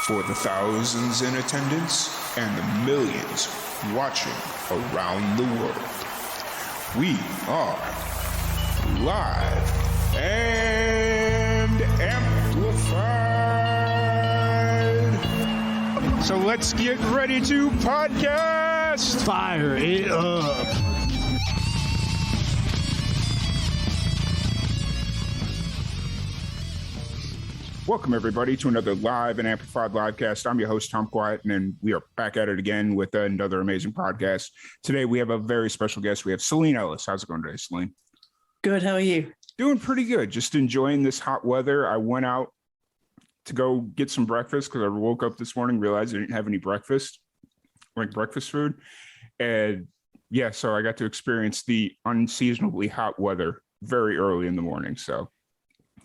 For the thousands in attendance and the millions watching around the world, we are live and amplified. So let's get ready to podcast. Fire it up. Welcome, everybody, to another live and amplified livecast. I'm your host, Tom Quiet, and we are back at it again with another amazing podcast. Today, we have a very special guest. We have Celine Ellis. How's it going today, Celine? Good. How are you? Doing pretty good. Just enjoying this hot weather. I went out to go get some breakfast because I woke up this morning, realized I didn't have any breakfast, like breakfast food. And yeah, so I got to experience the unseasonably hot weather very early in the morning. So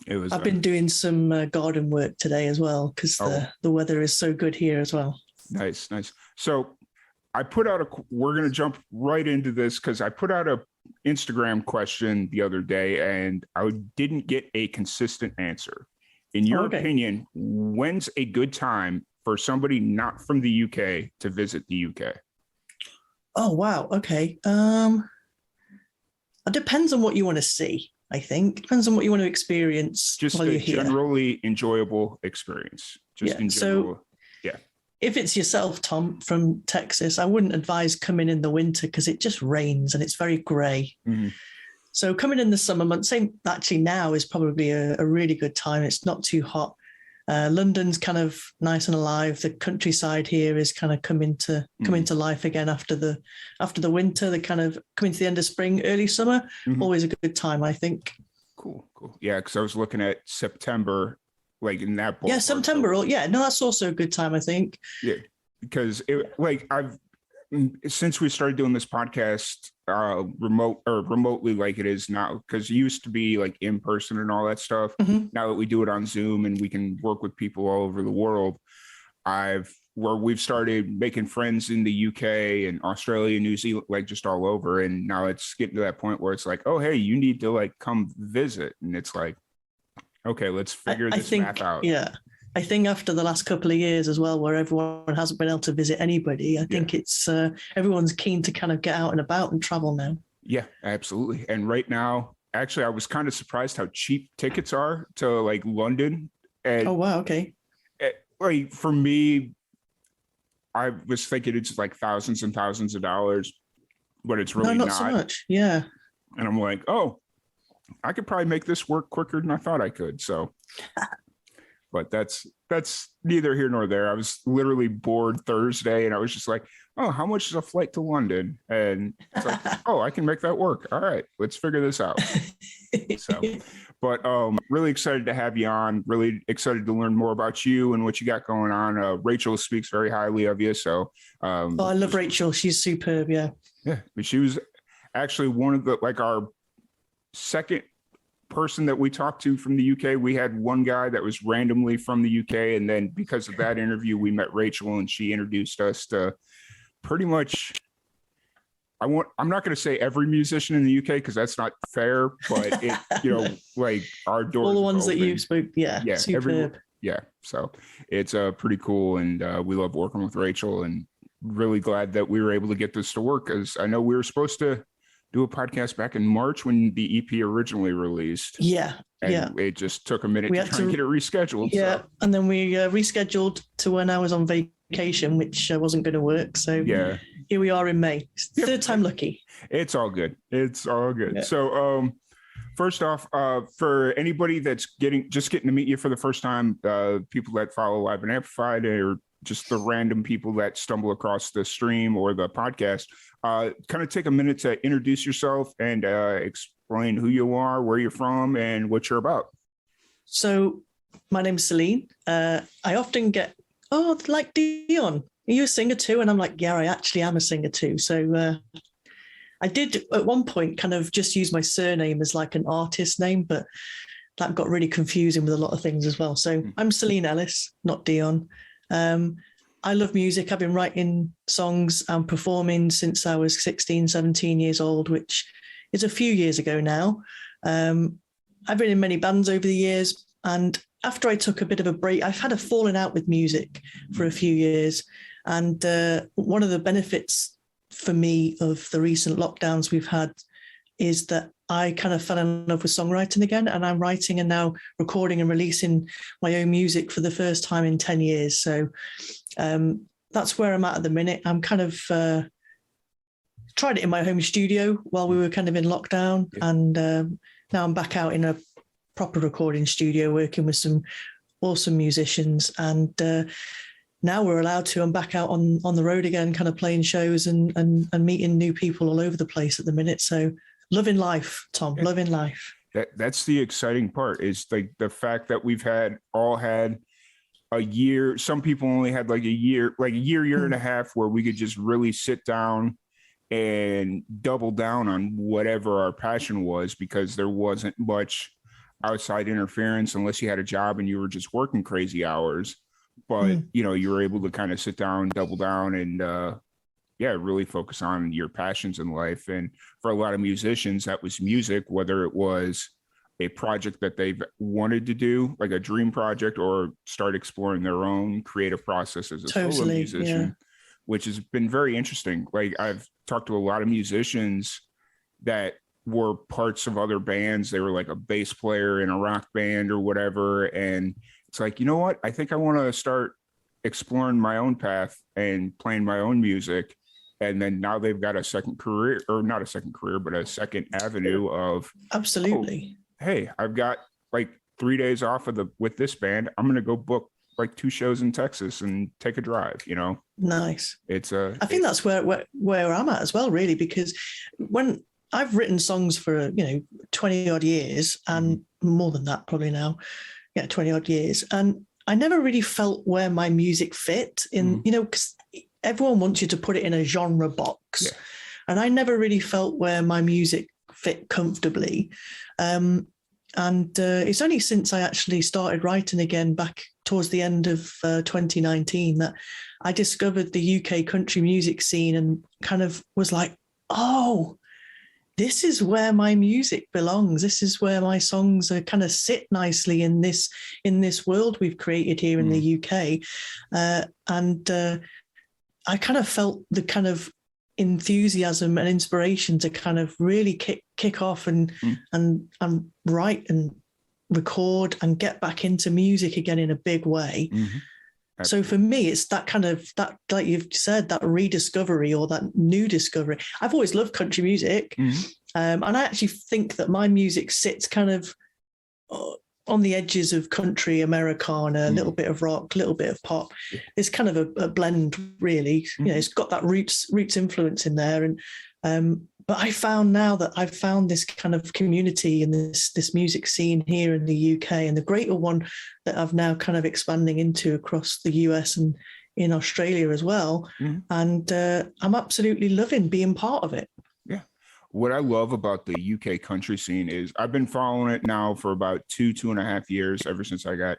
it was. I've been doing some garden work today as well because the weather is so good here as well. Nice. So I put out we're going to jump right into this because I put out a Instagram question the other day and I didn't get a consistent answer. In your opinion, when's a good time for somebody not from the UK to visit the UK? Oh, wow. Okay. It depends on what you want to see. I think depends on what you want to experience. Just while a you're here. generally enjoyable experience. In general. So, if it's yourself, Tom, from Texas, I wouldn't advise coming in the winter because it just rains and it's very grey. Mm-hmm. So coming in the summer months, actually now is probably a really good time. It's not too hot. London's kind of nice and alive. The countryside here is kind of coming to life again after the winter. They kind of coming to the end of spring, early summer. Mm-hmm. Always a good time, I think. Cool. Yeah, because I was looking at September, like in that ballpark. Yeah, September. That's also a good time, I think. Yeah, because since we started doing this podcast remotely like it is now, because it used to be like in person and all that stuff. Mm-hmm. Now that we do it on Zoom and we can work with people all over the world, we've started making friends in the UK and Australia, New Zealand, like just all over. And now it's getting to that point where it's like, oh, hey, you need to like come visit. And it's like, okay, let's figure this math out. Yeah. I think after the last couple of years as well, where everyone hasn't been able to visit anybody, I think it's everyone's keen to kind of get out and about and travel now. Yeah, absolutely. And right now, actually, I was kind of surprised how cheap tickets are to like London. And oh, wow. Okay. Like for me, I was thinking it's like thousands and thousands of dollars, but it's really not so much. Yeah. And I'm like, oh, I could probably make this work quicker than I thought I could. So. But that's neither here nor there. I was literally bored Thursday and I was just like, oh, how much is a flight to London? And it's like, oh, I can make that work. All right, let's figure this out. But really excited to have you on. Really excited to learn more about you and what you got going on. Rachel speaks very highly of you. So I love Rachel. She's superb. Yeah. Yeah. But she was actually one of our second person that we talked to from the UK. We had one guy that was randomly from the UK, and then because of that interview we met Rachel and she introduced us to pretty much I'm not going to say every musician in the UK because that's not fair, but it like our doors, all the ones that you spoke, superb. So it's pretty cool, and we love working with Rachel and really glad that we were able to get this to work, because I know we were supposed to do a podcast back in March when the EP originally released. It just took a minute to try and get it rescheduled. Yeah, so. And then we rescheduled to when I was on vacation, which wasn't going to work. So here we are in May. Third time lucky. It's all good. Yeah. So first off, for anybody that's getting to meet you for the first time, people that follow Live and Amplified, or just the random people that stumble across the stream or the podcast, kind of take a minute to introduce yourself and explain who you are, where you're from, and what you're about. So my name's Celine. I often get, like Dion, are you a singer too? And I'm like, yeah, I actually am a singer too. So I did at one point kind of just use my surname as like an artist name, but that got really confusing with a lot of things as well. So I'm Celine Ellis, not Dion. I love music. I've been writing songs and performing since I was 16, 17 years old, which is a few years ago now. I've been in many bands over the years. And after I took a bit of a break, I've had a falling out with music for a few years. And one of the benefits for me of the recent lockdowns we've had is that I kind of fell in love with songwriting again, and I'm writing and now recording and releasing my own music for the first time in 10 years. So that's where I'm at the minute. I'm kind of tried it in my home studio while we were kind of in lockdown. Yeah. And now I'm back out in a proper recording studio working with some awesome musicians. And now we're allowed to, I'm back out on the road again, kind of playing shows and meeting new people all over the place at the minute. So loving life, Tom, loving life. That's the exciting part, is like the fact that we've all had a year. Some people only had like a year and a half where we could just really sit down and double down on whatever our passion was, because there wasn't much outside interference unless you had a job and you were just working crazy hours. But, you were able to kind of sit down, double down, and really focus on your passions in life. And for a lot of musicians, that was music, whether it was a project that they've wanted to do, like a dream project, or start exploring their own creative process as a solo musician, which has been very interesting. Like, I've talked to a lot of musicians that were parts of other bands. They were like a bass player in a rock band or whatever. And it's like, you know what? I think I want to start exploring my own path and playing my own music. And then now they've got a second career, or not a second career, but a second avenue of, absolutely. Oh, hey, I've got like 3 days off with this band. I'm going to go book like 2 shows in Texas and take a drive, Nice. I think that's where I'm at as well, really, because when I've written songs for, 20 odd years, and more than that probably now, 20 odd years. And I never really felt where my music fit in, because everyone wants you to put it in a genre box. Yeah. And I never really felt where my music fit comfortably. And it's only since I actually started writing again back towards the end of 2019 that I discovered the UK country music scene and kind of was like, oh, this is where my music belongs. This is where my songs are kind of sit nicely in this world we've created here in the UK. And I kind of felt the kind of enthusiasm and inspiration to kind of really kick off and write and record and get back into music again in a big way. So for me, it's that kind of, that, like you've said, that rediscovery or that new discovery. I've always loved country music. And I actually think that my music sits kind of on the edges of country, Americana, a little bit of rock, a little bit of pop. It's kind of a blend, really. It's got that roots influence in there. And but I found now that I've found this kind of community and this music scene here in the UK, and the greater one that I've now kind of expanding into across the US and in Australia as well. And I'm absolutely loving being part of it. Yeah. What I love about the UK country scene is I've been following it now for about 2.5 years, ever since I got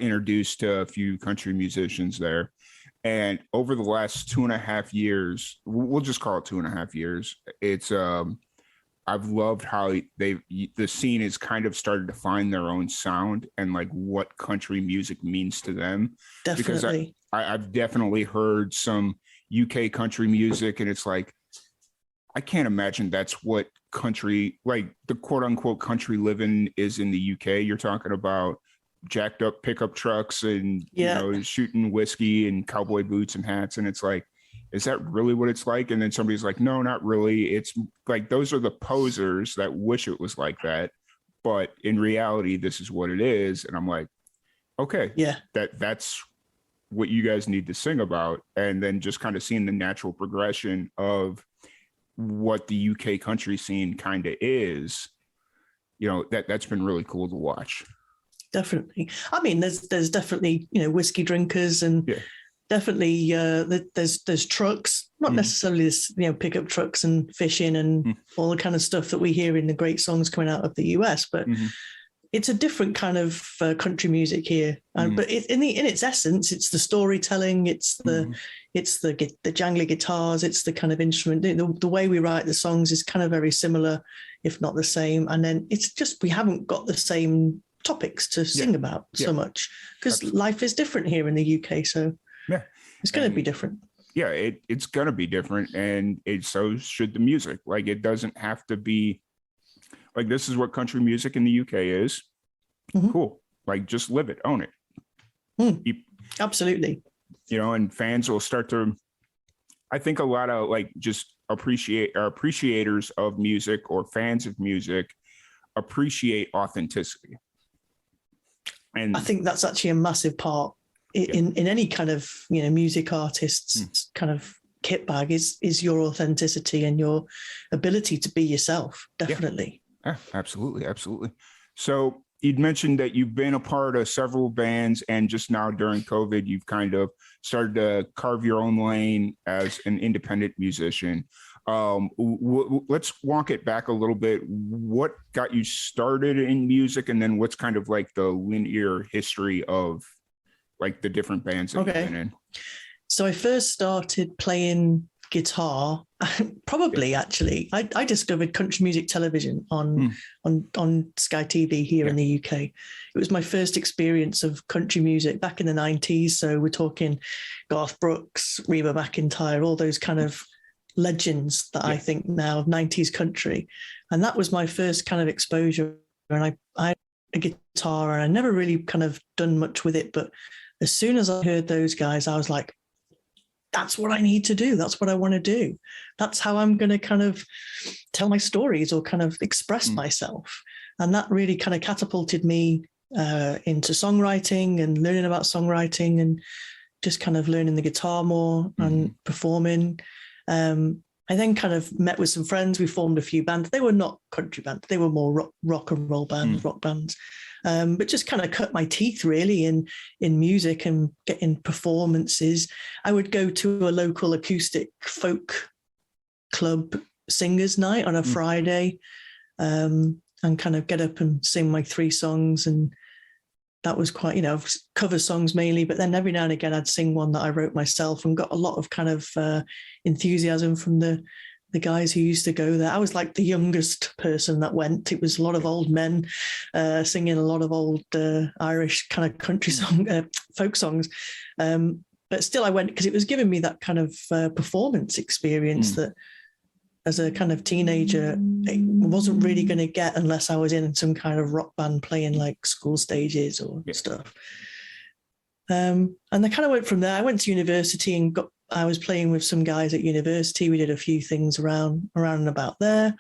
introduced to a few country musicians there. And over the last 2.5 years, we'll just call it 2.5 years, it's I've loved how the scene has kind of started to find their own sound and like what country music means to them. Definitely. Because I've definitely heard some UK country music, and it's like, I can't imagine that's what country, like the quote unquote country living is in the UK. You're talking about jacked up pickup trucks and shooting whiskey and cowboy boots and hats, and it's like, is that really what it's like? And then somebody's like, no, not really. It's like, those are the posers that wish it was like that, but in reality this is what it is. And I'm like, okay, that's what you guys need to sing about. And then just kind of seeing the natural progression of what the UK country scene kind of is, that's been really cool to watch. Definitely. I mean, there's definitely, whiskey drinkers, and definitely there's trucks, not necessarily this, pickup trucks and fishing and all the kind of stuff that we hear in the great songs coming out of the US, but it's a different kind of country music here. But in its essence, it's the storytelling, it's the jangly guitars, it's the kind of instrument. The way we write the songs is kind of very similar, if not the same. And then it's just, we haven't got the same topics to sing about so much, because life is different here in the UK. So it's going to be different. Yeah, it's going to be different, and so should the music. Like, it doesn't have to be like, this is what country music in the UK is. Cool. Like, just live it, own it. Absolutely. You know, and fans will start to, I think a lot of like just appreciators of music or fans of music appreciate authenticity. And I think that's actually a massive part in any kind of, you know, music artist's kind of kit bag is your authenticity and your ability to be yourself. Definitely. Yeah, absolutely. Absolutely. So you'd mentioned that you've been a part of several bands, and just now during COVID, you've kind of started to carve your own lane as an independent musician. Let's walk it back a little bit. What got you started in music, and then what's kind of like the linear history of like the different bands that you've been in? So I first started playing guitar, probably actually. I discovered country music television on Sky TV here in the UK. It was my first experience of country music back in the 90s. So we're talking Garth Brooks, Reba McEntire, all those kind of legends that I think now of 90s country. And that was my first kind of exposure. And I had a guitar, and I never really kind of done much with it. But as soon as I heard those guys, I was like, that's what I need to do. That's what I want to do. That's how I'm going to kind of tell my stories or kind of express myself. And that really kind of catapulted me into songwriting and learning about songwriting and just kind of learning the guitar more and performing. I then kind of met with some friends. We formed a few bands. They were not country bands. They were more rock and roll bands, rock bands. But just kind of cut my teeth really in music and getting performances. I would go to a local acoustic folk club singers night on a Friday and kind of get up and sing my 3 songs. And that was quite, you know, cover songs mainly, but then every now and again I'd sing one that I wrote myself, and got a lot of kind of enthusiasm from the guys who used to go there. I was like the youngest person that went. It was a lot of old men singing a lot of old Irish kind of country song, folk songs. But still I went because it was giving me that kind of performance experience that as a kind of teenager, I wasn't really going to get unless I was in some kind of rock band playing like school stages or stuff. And I kind of went from there. I went to university and I was playing with some guys at university. We did a few things around and about there.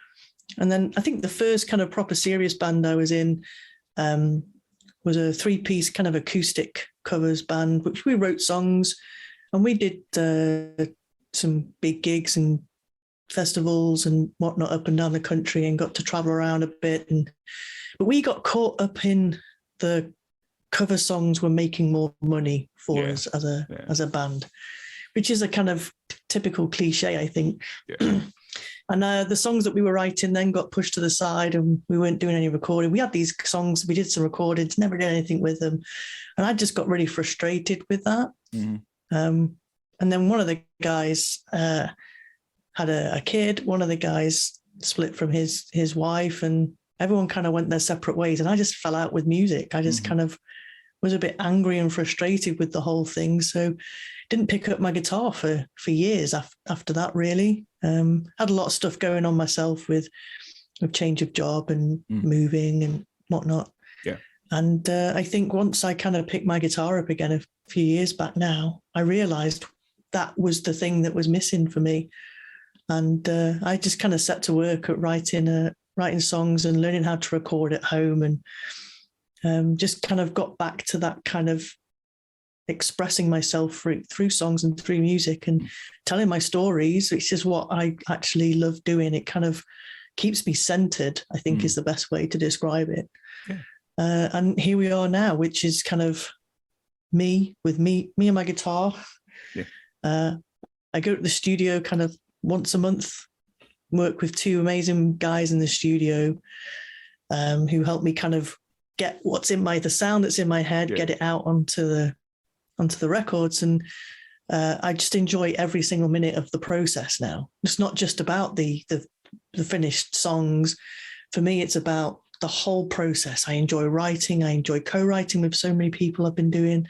And then I think the first kind of proper serious band I was in was a 3-piece kind of acoustic covers band, which we wrote songs, and we did some big gigs and festivals and whatnot up and down the country, and got to travel around a bit. But we got caught up in the cover songs were making more money for us as a band, which is a kind of typical cliche, I think. And the songs that we were writing then got pushed to the side, and we weren't doing any recording. We had these songs, we did some recordings, never did anything with them. And I just got really frustrated with that. And then one of the guys had a kid. One of the guys split from his wife, and everyone kind of went their separate ways. And I just fell out with music. I just kind of was a bit angry and frustrated with the whole thing. So didn't pick up my guitar for years after that, really. Had a lot of stuff going on myself with change of job and moving and whatnot. And I think once I kind of picked my guitar up again a few years back now, I realized that was the thing that was missing for me. And I just kind of set to work at writing songs and learning how to record at home, and just kind of got back to that kind of expressing myself through songs and through music and telling my stories, which is what I actually love doing. It kind of keeps me centered, I think is the best way to describe it. And here we are now, which is kind of me and my guitar. I go to the studio kind of once a month, work with 2 amazing guys in the studio who help me kind of get what's in the sound that's in my head, get it out onto the records. And I just enjoy every single minute of the process now. It's not just about the finished songs. For me, it's about the whole process. I enjoy writing. I enjoy co-writing with so many people I've been doing.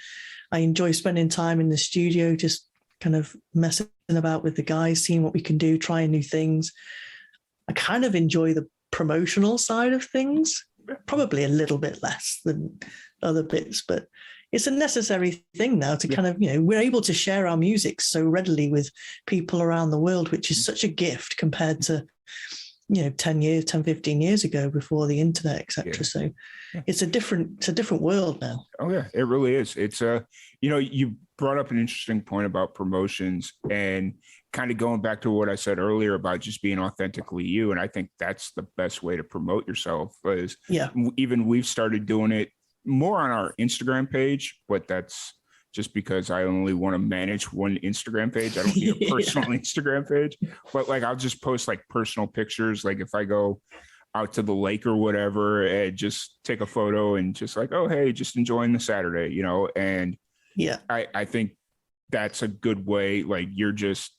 I enjoy spending time in the studio, just kind of messing about with the guys, seeing what we can do, trying new things. I kind of enjoy the promotional side of things, probably a little bit less than other bits, but it's a necessary thing now to kind of, we're able to share our music so readily with people around the world, which is such a gift compared to, 10, 15 years ago before the internet, etc. So it's a different world now. Oh yeah, it really is. It's you brought up an interesting point about promotions and kind of going back to what I said earlier about just being authentically you. And I think that's the best way to promote yourself is even we've started doing it more on our Instagram page, but that's just because I only want to manage one Instagram page. I don't need a personal Instagram page, but like, I'll just post like personal pictures. Like if I go out to the lake or whatever, and just take a photo and just like, oh, hey, just enjoying the Saturday, and I think that's a good way. Like you're just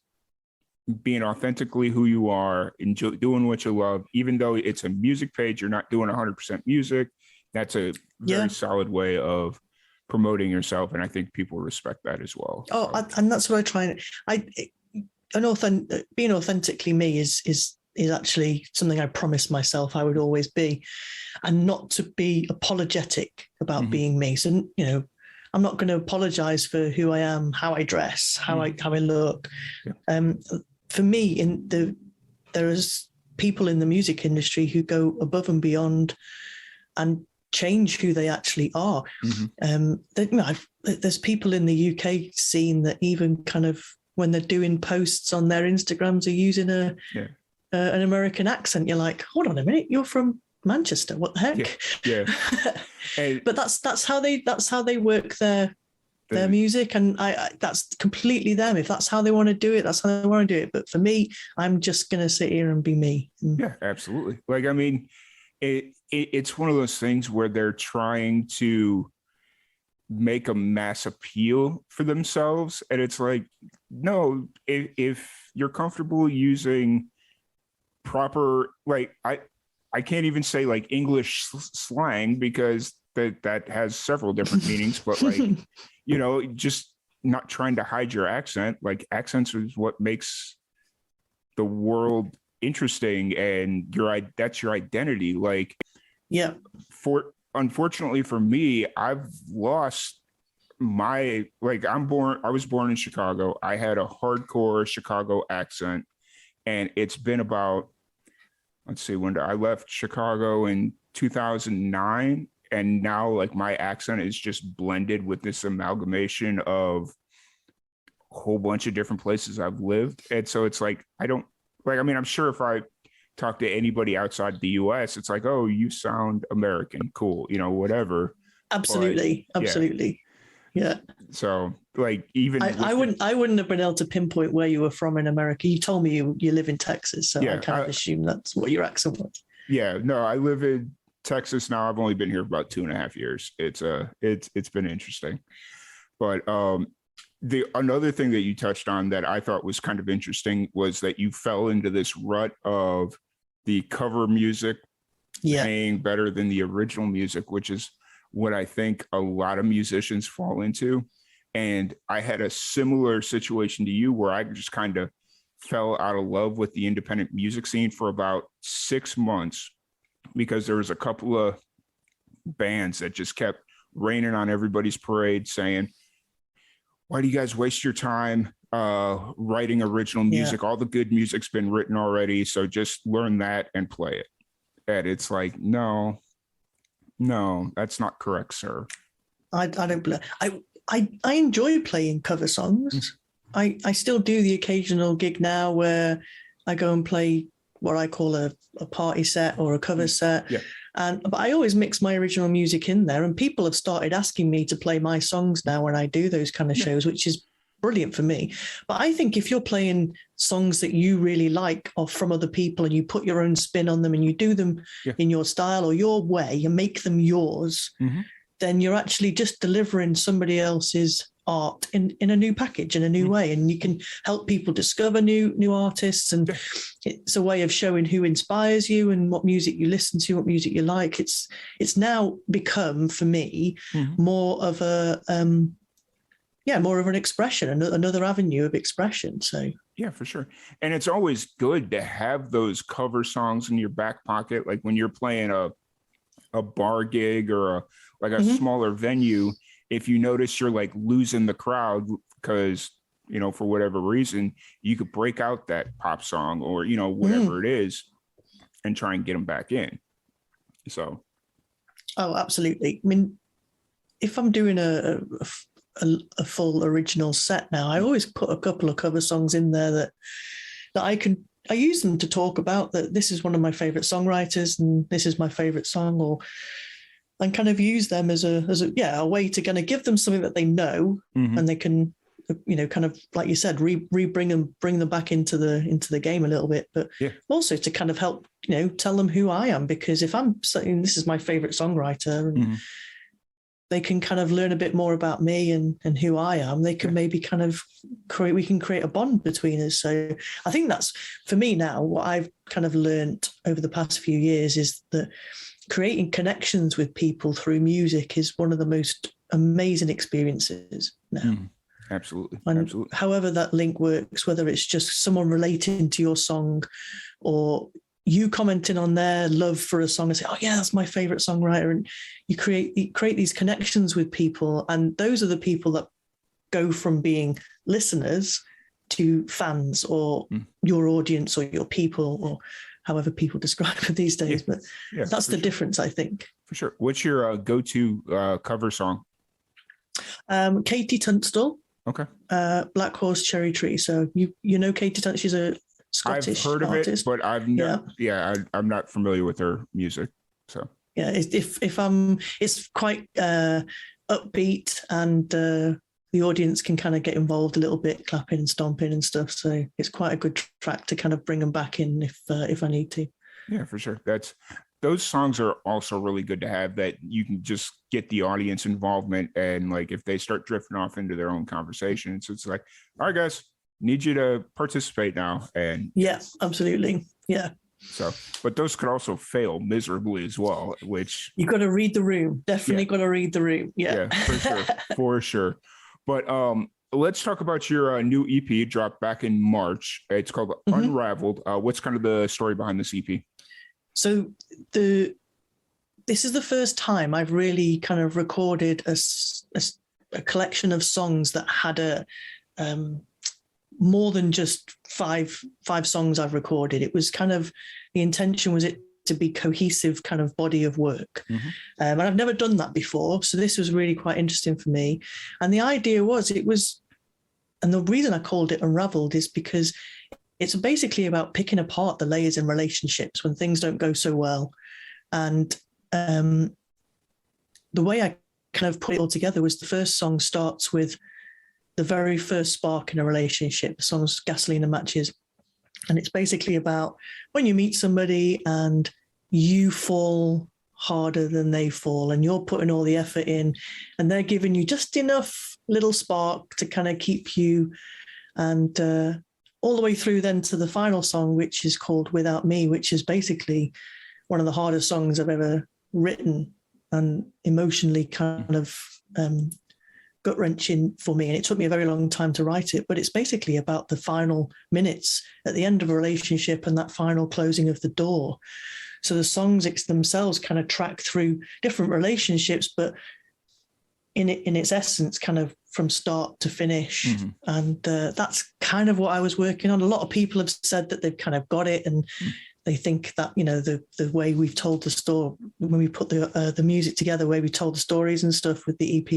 being authentically who you are, doing what you love, even though it's a music page, you're not doing 100% music. That's a very solid way of promoting yourself, and I think people respect that as well. Oh, and that's what I try. Being authentically me is actually something I promised myself I would always be, and not to be apologetic about being me. So I'm not going to apologize for who I am, how I dress, how I look. Yeah. For me, there is people in the music industry who go above and beyond and change who they actually are. There's people in the UK scene that even kind of when they're doing posts on their Instagrams are using an American accent. You're like, hold on a minute, you're from Manchester. What the heck? Yeah. But that's how they work their music, and I that's completely them. If that's how they want to do it, that's how they want to do it. But for me, I'm just gonna sit here and be me. Yeah, absolutely. Like, I mean, it's one of those things where they're trying to make a mass appeal for themselves, and it's like, no, if you're comfortable using proper, like, I can't even say like English slang because that has several different meanings, but like, just not trying to hide your accent. Like, accents is what makes the world interesting, and that's your identity. Like, unfortunately for me, I've lost I was born in Chicago. I had a hardcore Chicago accent, and it's been about, let's see, when I left Chicago in 2009, and now like my accent is just blended with this amalgamation of a whole bunch of different places I've lived. And so it's like, I'm sure if I talk to anybody outside the US, it's like, oh, you sound American, cool, whatever. Absolutely. But, absolutely. Yeah. So like, even I wouldn't have been able to pinpoint where you were from in America. You told me you live in Texas, so I kind of assume that's what your accent was. Yeah, no, I live in Texas now. I've only been here about 2.5 years. It's been interesting. But another thing that you touched on that I thought was kind of interesting was that you fell into this rut of the cover music paying better than the original music, which is what I think a lot of musicians fall into. And I had a similar situation to you where I just kind of fell out of love with the independent music scene for about 6 months, because there was a couple of bands that just kept raining on everybody's parade saying, why do you guys waste your time writing original music? All the good music's been written already, so just learn that and play it. And it's like, no, that's not correct, sir. I don't. I enjoy playing cover songs. I still do the occasional gig now where I go and play what I call a party set or a cover set. Yeah. But I always mix my original music in there, and people have started asking me to play my songs now when I do those kind of shows, which is brilliant for me. But I think if you're playing songs that you really like or from other people, and you put your own spin on them and you do them in your style or your way and make them yours, then you're actually just delivering somebody else's art in a new package, in a new way, and you can help people discover new artists, and it's a way of showing who inspires you and what music you listen to, what music you like. It's now become, for me, more of more of an expression, another avenue of expression. So yeah, for sure. And it's always good to have those cover songs in your back pocket, like when you're playing a bar gig or a smaller venue. If you notice you're like losing the crowd because, for whatever reason, you could break out that pop song or, whatever it is and try and get them back in. So. Oh, absolutely. I mean, if I'm doing a full original set now, I always put a couple of cover songs in there that I use them to talk about that this is one of my favorite songwriters and this is my favorite song, and kind of use them as a way to kind of give them something that they know, and they can, kind of, like you said, bring them back into the game a little bit, but also to kind of help, tell them who I am, because if I'm saying this is my favorite songwriter, and they can kind of learn a bit more about me and who I am, they can maybe kind of create a bond between us. So I think that's, for me now, what I've kind of learned over the past few years is that creating connections with people through music is one of the most amazing experiences now. Absolutely. And absolutely. However that link works, whether it's just someone relating to your song or you commenting on their love for a song and say, oh yeah, that's my favorite songwriter. And you create these connections with people. And those are the people that go from being listeners to fans or your audience or your people, or however people describe it these days. But that's the difference, I think. For sure. What's your go-to cover song? Katie Tunstall. Okay. Black Horse Cherry Tree. So you know Katie Tunstall, she's a Scottish I've heard of artist. it, but I've never, I'm not familiar with her music. So yeah, if it's quite upbeat, and the audience can kind of get involved a little bit, clapping and stomping and stuff. So it's quite a good track to kind of bring them back in if I need to. Yeah, for sure. Those songs are also really good to have, that you can just get the audience involvement, and like if they start drifting off into their own conversation, so it's like, all right, guys, need you to participate now. And yeah, absolutely. Yeah. So, but those could also fail miserably as well, which you got to read the room. Definitely got to read the room. Yeah, for sure. For sure. But let's talk about your new EP dropped back in March. It's called Unraveled. What's kind of the story behind this EP? So this is the first time I've really kind of recorded a collection of songs that had a more than just five songs I've recorded. It was kind of, the intention was it to be cohesive kind of body of work. And I've never done that before. So this was really quite interesting for me. And the idea was, and the reason I called it Unraveled is because it's basically about picking apart the layers in relationships when things don't go so well. And the way I kind of put it all together was, the first song starts with the very first spark in a relationship. The song's Gasoline and Matches. And it's basically about when you meet somebody and you fall harder than they fall, and you're putting all the effort in, and they're giving you just enough little spark to kind of keep you, and all the way through then to the final song, which is called Without Me, which is basically one of the hardest songs I've ever written, and emotionally kind of gut-wrenching for me. And it took me a very long time to write it, but it's basically about the final minutes at the end of a relationship and that final closing of the door. So the songs themselves kind of track through different relationships, but in its essence, kind of from start to finish. And that's kind of what I was working on. A lot of people have said that they've kind of got it, and they think that, the way we've told the story, when we put the music together, the way we told the stories and stuff with the EP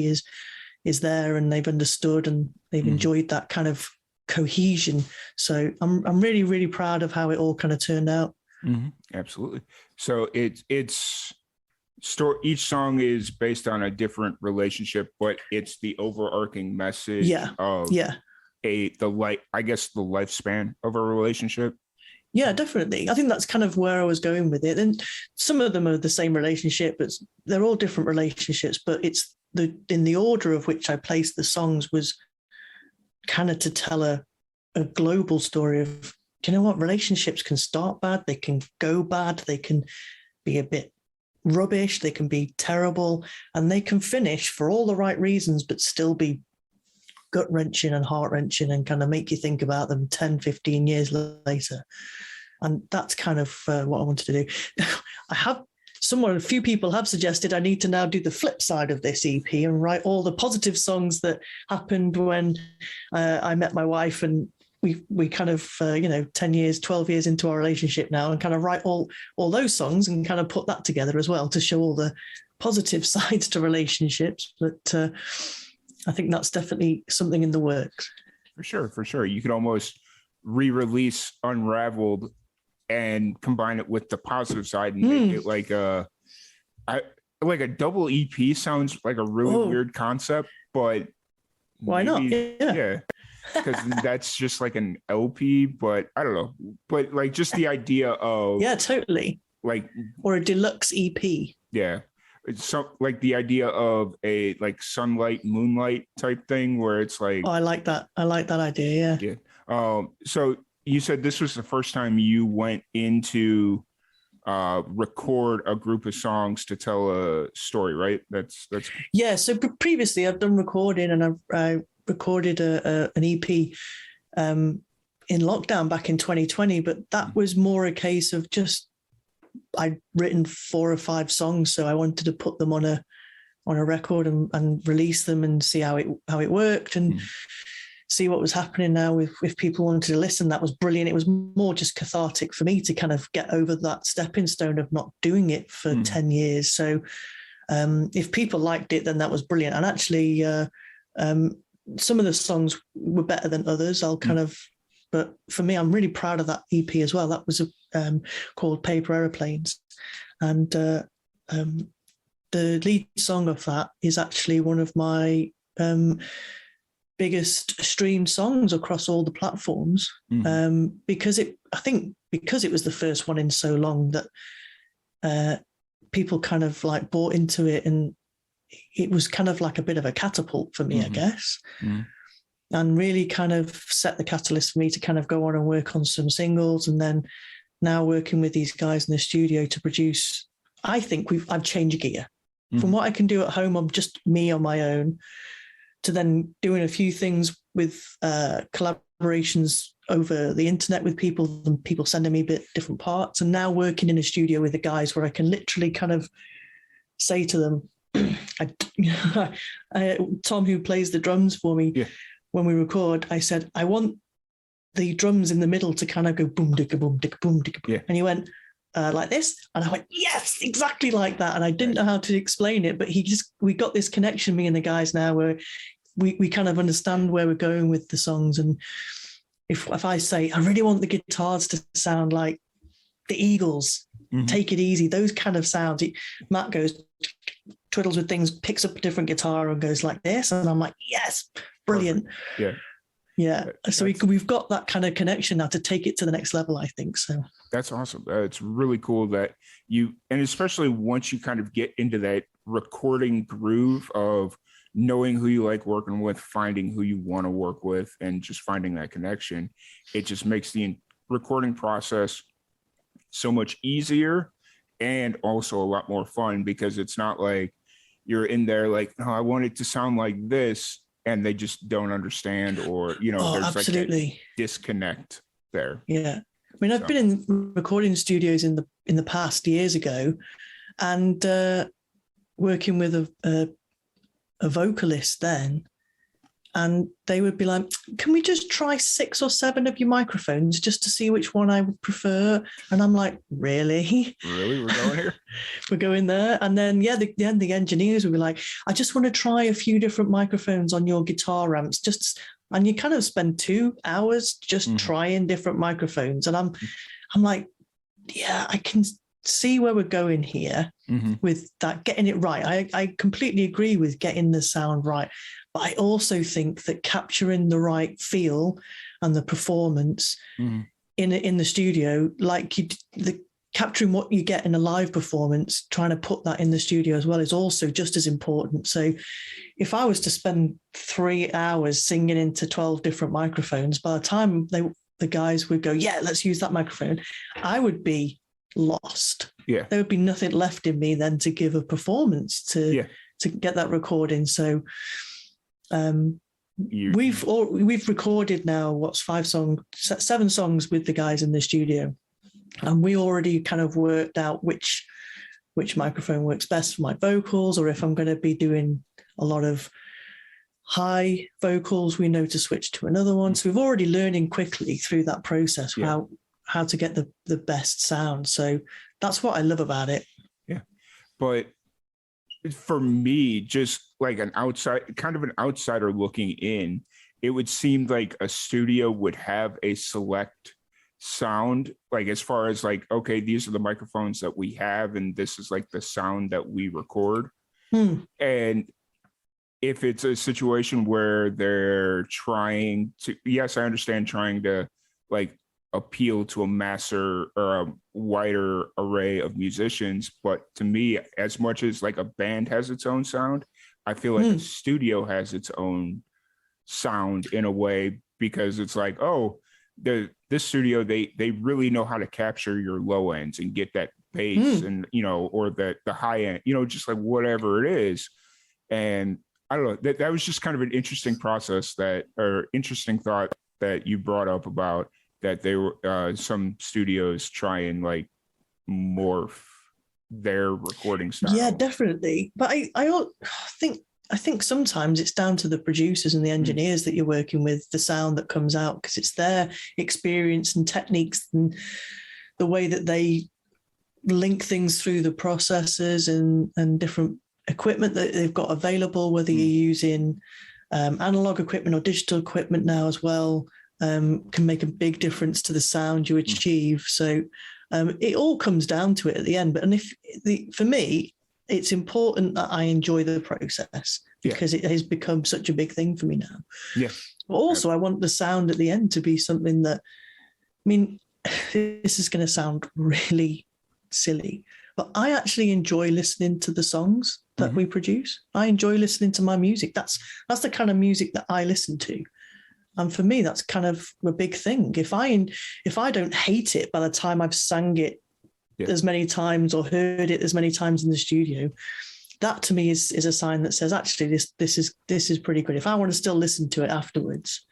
is there, and they've understood and they've enjoyed that kind of cohesion. So I'm really, really proud of how it all kind of turned out. Absolutely. So each song is based on a different relationship, but it's the overarching message of the lifespan of a relationship. Yeah, definitely. I think that's kind of where I was going with it. And some of them are the same relationship, but they're all different relationships, but it's in the order of which I placed the songs was kind of to tell a global story of, do you know what, relationships can start bad, they can go bad, they can be a bit rubbish, they can be terrible, and they can finish for all the right reasons but still be gut-wrenching and heart-wrenching and kind of make you think about them 10, 15 years later. And that's kind of what I wanted to do. A few people have suggested I need to now do the flip side of this EP and write all the positive songs that happened when I met my wife, and we kind of 10 years, 12 years into our relationship now, and kind of write all those songs and kind of put that together as well to show all the positive sides to relationships. But I think that's definitely something in the works. For sure. You could almost re-release Unraveled and combine it with the positive side and make it like a double EP. Sounds like a really weird concept, but why not? Yeah. Because that's just like an LP, but I don't know. But like just the idea of totally, like, or a deluxe EP. Yeah, it's so like the idea of a like sunlight moonlight type thing where it's like. Oh, I like that. I like that idea. Yeah. So you said this was the first time you went into record a group of songs to tell a story, right? That's. Yeah. So previously, I've done recording, and I recorded an EP in lockdown back in 2020, but that was more a case of just I'd written 4 or 5 songs, so I wanted to put them on a record and release them and see how it worked and see what was happening now if people wanted to listen. That was brilliant. It was more just cathartic for me to kind of get over that stepping stone of not doing it for 10 years. So if people liked it, then that was brilliant. And actually some of the songs were better than others. But for me, I'm really proud of that EP as well. That was called Paper Aeroplanes. And the lead song of that is actually one of my biggest streamed songs across all the platforms. Because it was the first one in so long that people kind of like bought into it, and it was kind of like a bit of a catapult for me, I guess, and really kind of set the catalyst for me to kind of go on and work on some singles. And then now working with these guys in the studio to produce, I think I've changed gear from what I can do at home. I'm just me on my own, to then doing a few things with collaborations over the internet with people, and people sending me different parts, and now working in a studio with the guys where I can literally kind of say to them, Tom, who plays the drums for me, when we record, I said, I want the drums in the middle to kind of go boom, dicka, boom, dicka, boom, dicka, boom. And he went, like this. And I went, yes, exactly like that. And I didn't know how to explain it, but we got this connection, me and the guys now, where we kind of understand where we're going with the songs. And if I say, I really want the guitars to sound like the Eagles, Take It Easy, those kind of sounds. Matt goes, twiddles with things, picks up a different guitar and goes like this. And I'm like, yes, brilliant. Perfect. Yeah. So we've got that kind of connection now to take it to the next level, I think. So that's awesome. It's really cool that and especially once you kind of get into that recording groove of knowing who you like working with, finding who you want to work with, and just finding that connection, it just makes the recording process so much easier and also a lot more fun, because it's not like you're in there like, oh, I want it to sound like this, and they just don't understand, or there's absolutely. Like a disconnect there. Yeah, I mean, I've been in recording studios in the past years ago, and working with a vocalist then, and they would be like, can we just try 6 or 7 of your microphones just to see which one I would prefer? And I'm like, really? We're going here? We're going there. And then, the engineers would be like, I just want to try a few different microphones on your guitar amps. And you kind of spend 2 hours just trying different microphones. And I'm like, yeah, I can see where we're going here with that, getting it right. I completely agree with getting the sound right. But I also think that capturing the right feel and the performance in the studio, like capturing what you get in a live performance, trying to put that in the studio as well is also just as important. So if I was to spend 3 hours singing into 12 different microphones, by the time the guys would go, yeah, let's use that microphone, I would be lost. Yeah. There would be nothing left in me then to give a performance to get that recording. So we've recorded now 7 songs with the guys in the studio, and we already kind of worked out which microphone works best for my vocals, or if I'm going to be doing a lot of high vocals, we know to switch to another one. So we've already learning quickly through that process how to get the best sound. So that's what I love about it. Yeah. But for me, just like an outsider looking in, it would seem like a studio would have a select sound, like as far as like, okay, these are the microphones that we have, and this is like the sound that we record. And if it's a situation where they're trying to, yes, I understand trying to like appeal to a masser or a wider array of musicians, but to me, as much as like a band has its own sound, I feel like a studio has its own sound in a way, because it's like, oh, this studio, they really know how to capture your low ends and get that bass and, you know, or the high end, you know, just like whatever it is. And I don't know, that was just kind of an interesting process interesting thought that you brought up about that they were some studios try and like morph their recording style. Yeah, definitely. But I think sometimes it's down to the producers and the engineers that you're working with, the sound that comes out, because it's their experience and techniques and the way that they link things through the processes and different equipment that they've got available, whether you're using analog equipment or digital equipment now as well, can make a big difference to the sound you achieve. So it all comes down to it at the end. But for me, it's important that I enjoy the process, because it has become such a big thing for me now. Yeah. But also, I want the sound at the end to be something that, I mean, this is going to sound really silly, but I actually enjoy listening to the songs that we produce. I enjoy listening to my music. That's the kind of music that I listen to. And for me, that's kind of a big thing. If I don't hate it by the time I've sang it as many times or heard it as many times in the studio, that to me is a sign that says, actually, this is pretty good. If I want to still listen to it afterwards,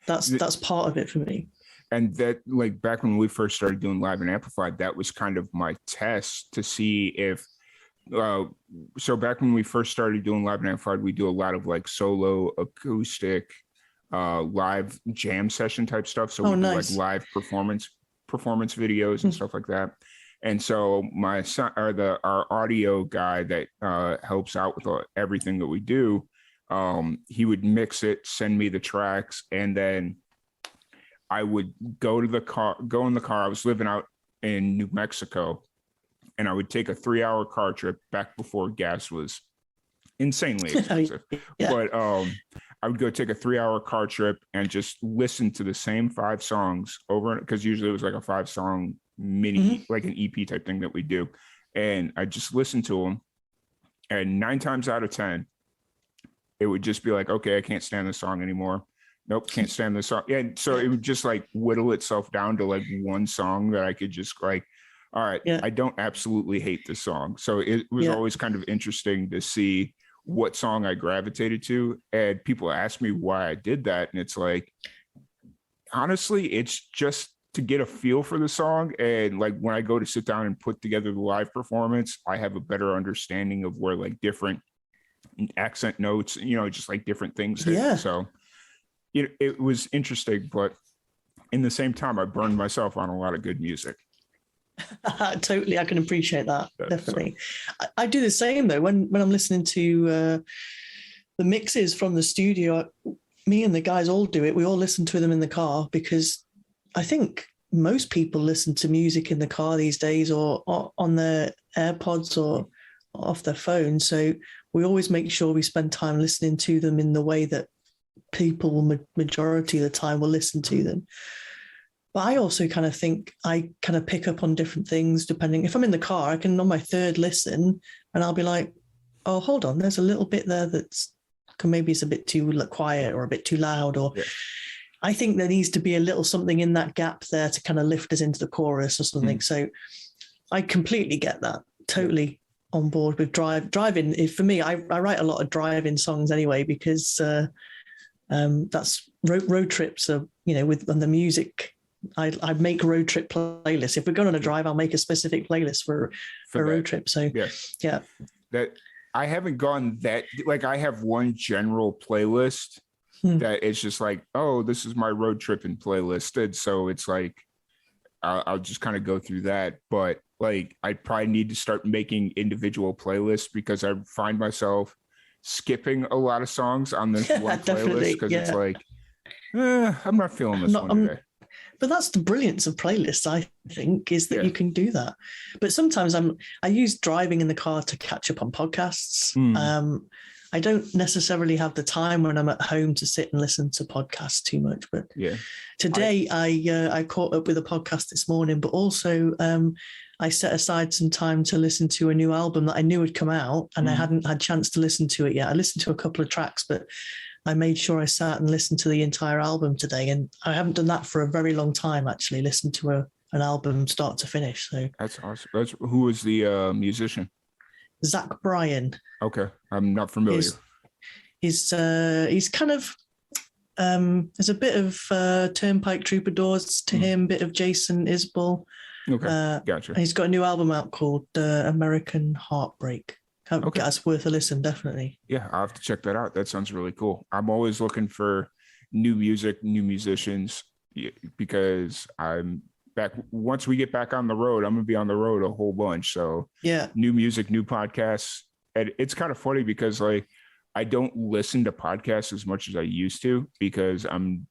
that's part of it for me. And that, like, back when we first started doing Live and Amplified, that was kind of my test to see if so back when we first started doing Live and Amplified, we do a lot of like solo acoustic live jam session type stuff. So we do like live performance videos and stuff like that. And so my son, or our audio guy that helps out with everything that we do, he would mix it, send me the tracks, and then I would go in the car. I was living out in New Mexico, and I would take a 3-hour car trip back before gas was insanely expensive. But I would go take a 3-hour car trip and just listen to the same 5 songs over, because usually it was like a 5-song mini, like an EP type thing that we do. And I just listened to them, and 9 times out of 10, it would just be like, okay, I can't stand this song anymore. Nope, can't stand this song. And so it would just like whittle itself down to like one song that I could just like, all right, I don't absolutely hate this song. So it was always kind of interesting to see what song I gravitated to. And people ask me why I did that. And it's like, honestly, it's just to get a feel for the song. And like when I go to sit down and put together the live performance, I have a better understanding of where like different accent notes, just like different things. So it was interesting, but in the same time, I burned myself on a lot of good music. Totally, I can appreciate that. Definitely. So. I do the same though. When I'm listening to the mixes from the studio, me and the guys all do it. We all listen to them in the car, because I think most people listen to music in the car these days, or on their AirPods or off their phone. So we always make sure we spend time listening to them in the way that people majority of the time will listen to them. But I also kind of think I kind of pick up on different things depending. If I'm in the car, I can on my third listen and I'll be like, oh, hold on, there's a little bit there that's maybe it's a bit too quiet or a bit too loud. Or I think there needs to be a little something in that gap there to kind of lift us into the chorus or something. So I completely get that. Totally on board with driving. For me, I write a lot of driving songs anyway, because that's road trips are, with the music. I make road trip playlists. If we're going on a drive, I'll make a specific playlist for a road trip. So yeah, that I haven't gone that, like, I have one general playlist that it's just like, oh, this is my road tripping playlist. And so it's like, I'll just kind of go through that. But like, I probably need to start making individual playlists, because I find myself skipping a lot of songs on this one playlist, because it's like, I'm not feeling this one today. But that's the brilliance of playlists, I think, is that you can do that. But sometimes I use driving in the car to catch up on podcasts. I don't necessarily have the time when I'm at home to sit and listen to podcasts too much. But today I caught up with a podcast this morning, but also I set aside some time to listen to a new album that I knew had come out, and I hadn't had a chance to listen to it yet. I listened to a couple of tracks, but I made sure I sat and listened to the entire album today. And I haven't done that for a very long time, actually, listened to an album start to finish. So that's awesome. Who is the musician? Zach Bryan. Okay. I'm not familiar. He's kind of, there's a bit of Turnpike Troubadours to him, bit of Jason Isbell. Okay, gotcha. And he's got a new album out called American Heartbreak. Okay. That's worth a listen, definitely. Yeah, I'll have to check that out. That sounds really cool. I'm always looking for new music, new musicians, because I'm back. Once we get back on the road, I'm going to be on the road a whole bunch. So new music, new podcasts. And it's kind of funny because like, I don't listen to podcasts as much as I used to, because I'm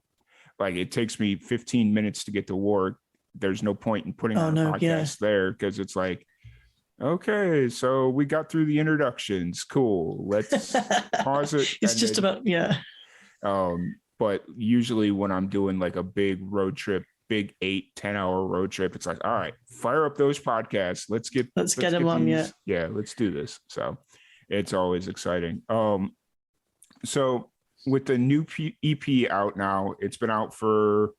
like, it takes me 15 minutes to get to work. There's no point in putting on a podcast there, because it's like, okay, so we got through the introductions. Cool. Let's pause it. It's just about, but usually when I'm doing like a big road trip, big 8-10 hour road trip, it's like, all right, fire up those podcasts. Let's get them on. Yeah, let's do this. So it's always exciting. So with the new EP out now, it's been out for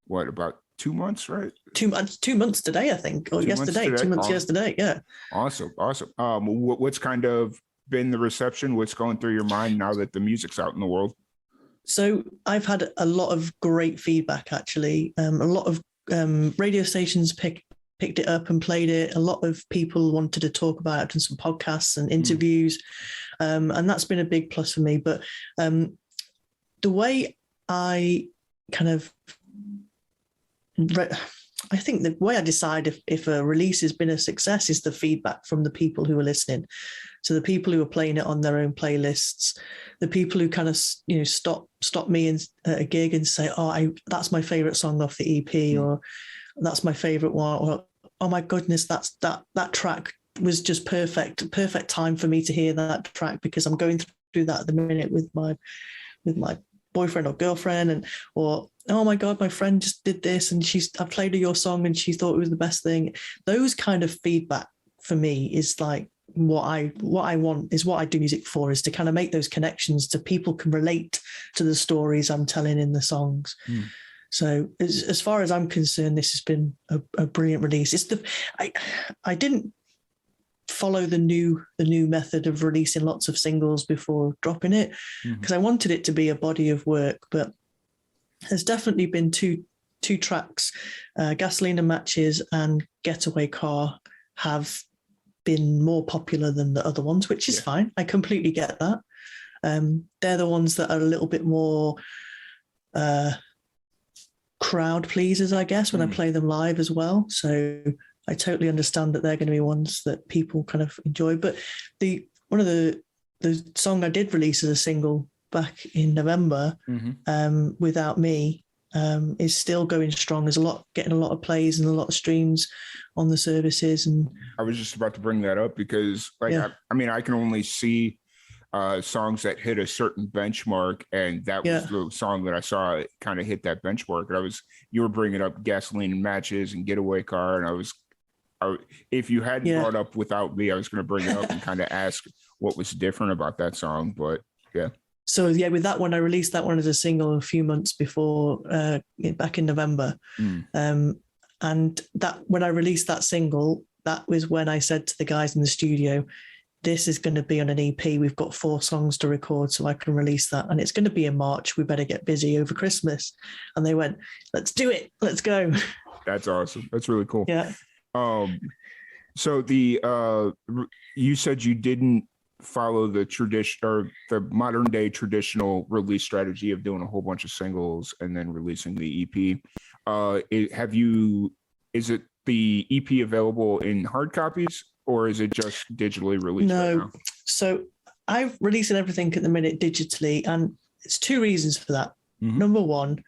what, about 2 months, right? 2 months. 2 months today, I think, or yesterday. 2 months yesterday. Yeah. Awesome. What's kind of been the reception? What's going through your mind now that the music's out in the world? So I've had a lot of great feedback, actually. A lot of radio stations picked it up and played it. A lot of people wanted to talk about it, and some podcasts and interviews. And that's been a big plus for me. But the way I kind of, I think the way I decide if a release has been a success is the feedback from the people who are listening. So the people who are playing it on their own playlists, the people who kind of, stop me at a gig and say, oh, that's my favorite song off the EP, or that's my favorite one, or, oh my goodness, that track was just perfect time for me to hear that track, because I'm going through that at the minute with my boyfriend or girlfriend, or oh my God, my friend just did this and I played her your song and she thought it was the best thing. Those kind of feedback for me is like what I want, is what I do music for, is to kind of make those connections to people can relate to the stories I'm telling in the songs. So as far as I'm concerned, this has been a brilliant release. I didn't follow the new method of releasing lots of singles before dropping it, because I wanted it to be a body of work. But there's definitely been two tracks, Gasoline and Matches and Getaway Car, have been more popular than the other ones, which is fine. I completely get that. They're the ones that are a little bit more crowd pleasers, I guess, when I play them live as well. So I totally understand that they're going to be ones that people kind of enjoy. But one of the song I did release as a single back in November, Without Me, is still going strong. There's getting a lot of plays and a lot of streams on the services. And I was just about to bring that up, because I can only see songs that hit a certain benchmark, and that was the song that I saw kind of hit that benchmark. And you were bringing up Gasoline and Matches and Getaway Car, and if you hadn't brought up Without Me, I was going to bring it up and kind of ask what was different about that song. But yeah. So yeah, with that one, I released that one as a single a few months before, back in November. And that when I released that single, that was when I said to the guys in the studio, this is going to be on an EP. We've got 4 songs to record, so I can release that. And it's going to be in March. We better get busy over Christmas. And they went, let's do it. Let's go. That's awesome. That's really cool. Yeah. So you said you didn't follow the tradition or the modern day traditional release strategy of doing a whole bunch of singles and then releasing the EP. Is it the EP available in hard copies, or is it just digitally released? No. Right now? So I'm releasing everything at the minute digitally, and it's 2 reasons for that. Number one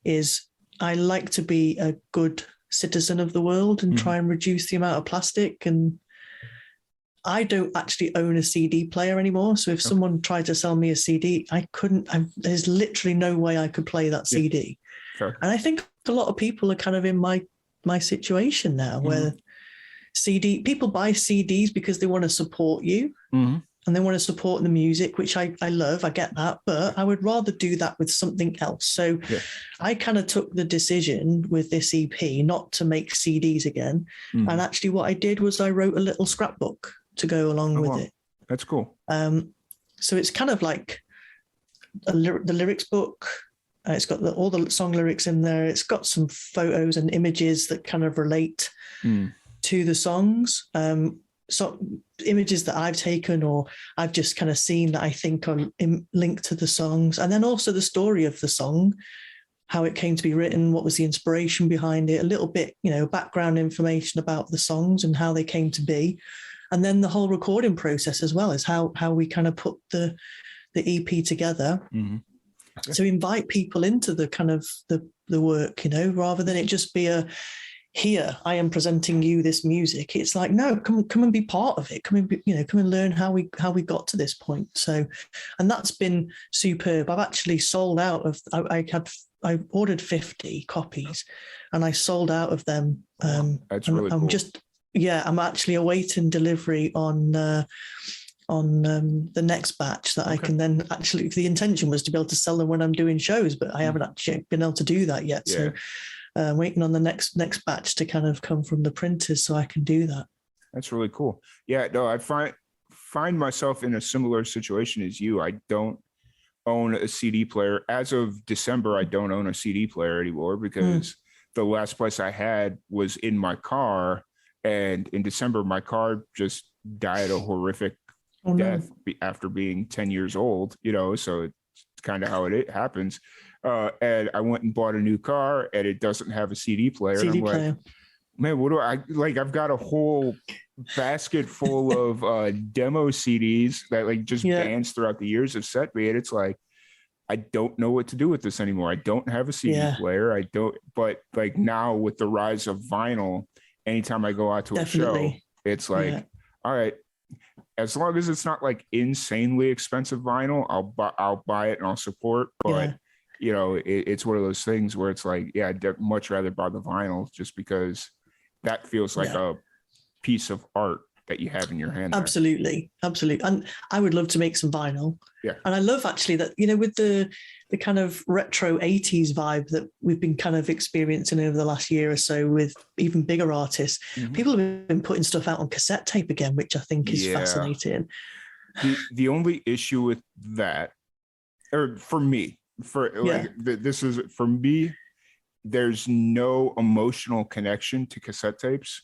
is I like to be a good citizen of the world and try and reduce the amount of plastic. And I don't actually own a CD player anymore. So if someone tried to sell me a CD, I couldn't. There's literally no way I could play that CD. Sure. And I think a lot of people are kind of in my situation now, where people buy CDs because they want to support you and they want to support the music, which I love. I get that, but I would rather do that with something else. So I kind of took the decision with this EP not to make CDs again. And actually what I did was I wrote a little scrapbook to go along with it. That's cool. So it's kind of like the lyrics book. It's got all the song lyrics in there. It's got some photos and images that kind of relate to the songs. So images that I've taken or I've just kind of seen that I think are linked to the songs. And then also the story of the song, how it came to be written, what was the inspiration behind it, a little bit, background information about the songs and how they came to be. And then the whole recording process as well is how we kind of put the EP together. To invite people into the kind of the work, rather than it just be here, I am presenting you this music. It's like, no, come and be part of it. Come and learn how we got to this point. So, and that's been superb. I've actually sold out of, I ordered 50 copies and I sold out of them. That's really cool. I'm actually awaiting delivery on the next batch that I can then actually, the intention was to be able to sell them when I'm doing shows, but I haven't actually been able to do that yet. So waiting on the next batch to kind of come from the printers so I can do that. That's really cool. Yeah, no, I find myself in a similar situation as you. I don't own a CD player. As of December, I don't own a CD player anymore because the last place I had was in my car. And in December, my car just died a horrific death after being 10 years old, so it's kind of how it happens. And I went and bought a new car and it doesn't have a CD player. And I'm like, man, what do I like? I've got a whole basket full of demo CDs that just bands throughout the years have sent me. And it's like, I don't know what to do with this anymore. I don't have a CD player. But now with the rise of vinyl, anytime I go out to a show, it's like, all right, as long as it's not insanely expensive vinyl, I'll buy it and I'll support. But it's one of those things where it's like, I'd much rather buy the vinyl just because that feels like a piece of art that you have in your hand. Absolutely. And I would love to make some vinyl. Yeah. And I love actually that, with the kind of retro 80s vibe that we've been kind of experiencing over the last year or so with even bigger artists, people have been putting stuff out on cassette tape again, which I think is fascinating. The only issue with that, or for me, this is for me, there's no emotional connection to cassette tapes.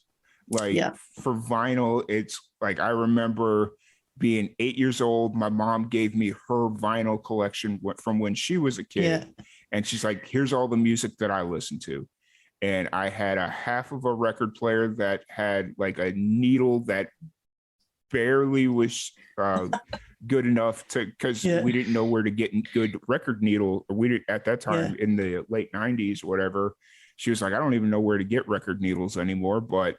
For vinyl, it's like I remember being 8 years old. My mom gave me her vinyl collection from when she was a kid. And she's like, here's all the music that I listen to. And I had a half of a record player that had a needle that barely was good enough because we didn't know where to get good record needle. We did at that time in the late 90s, whatever. She was like, I don't even know where to get record needles anymore. But,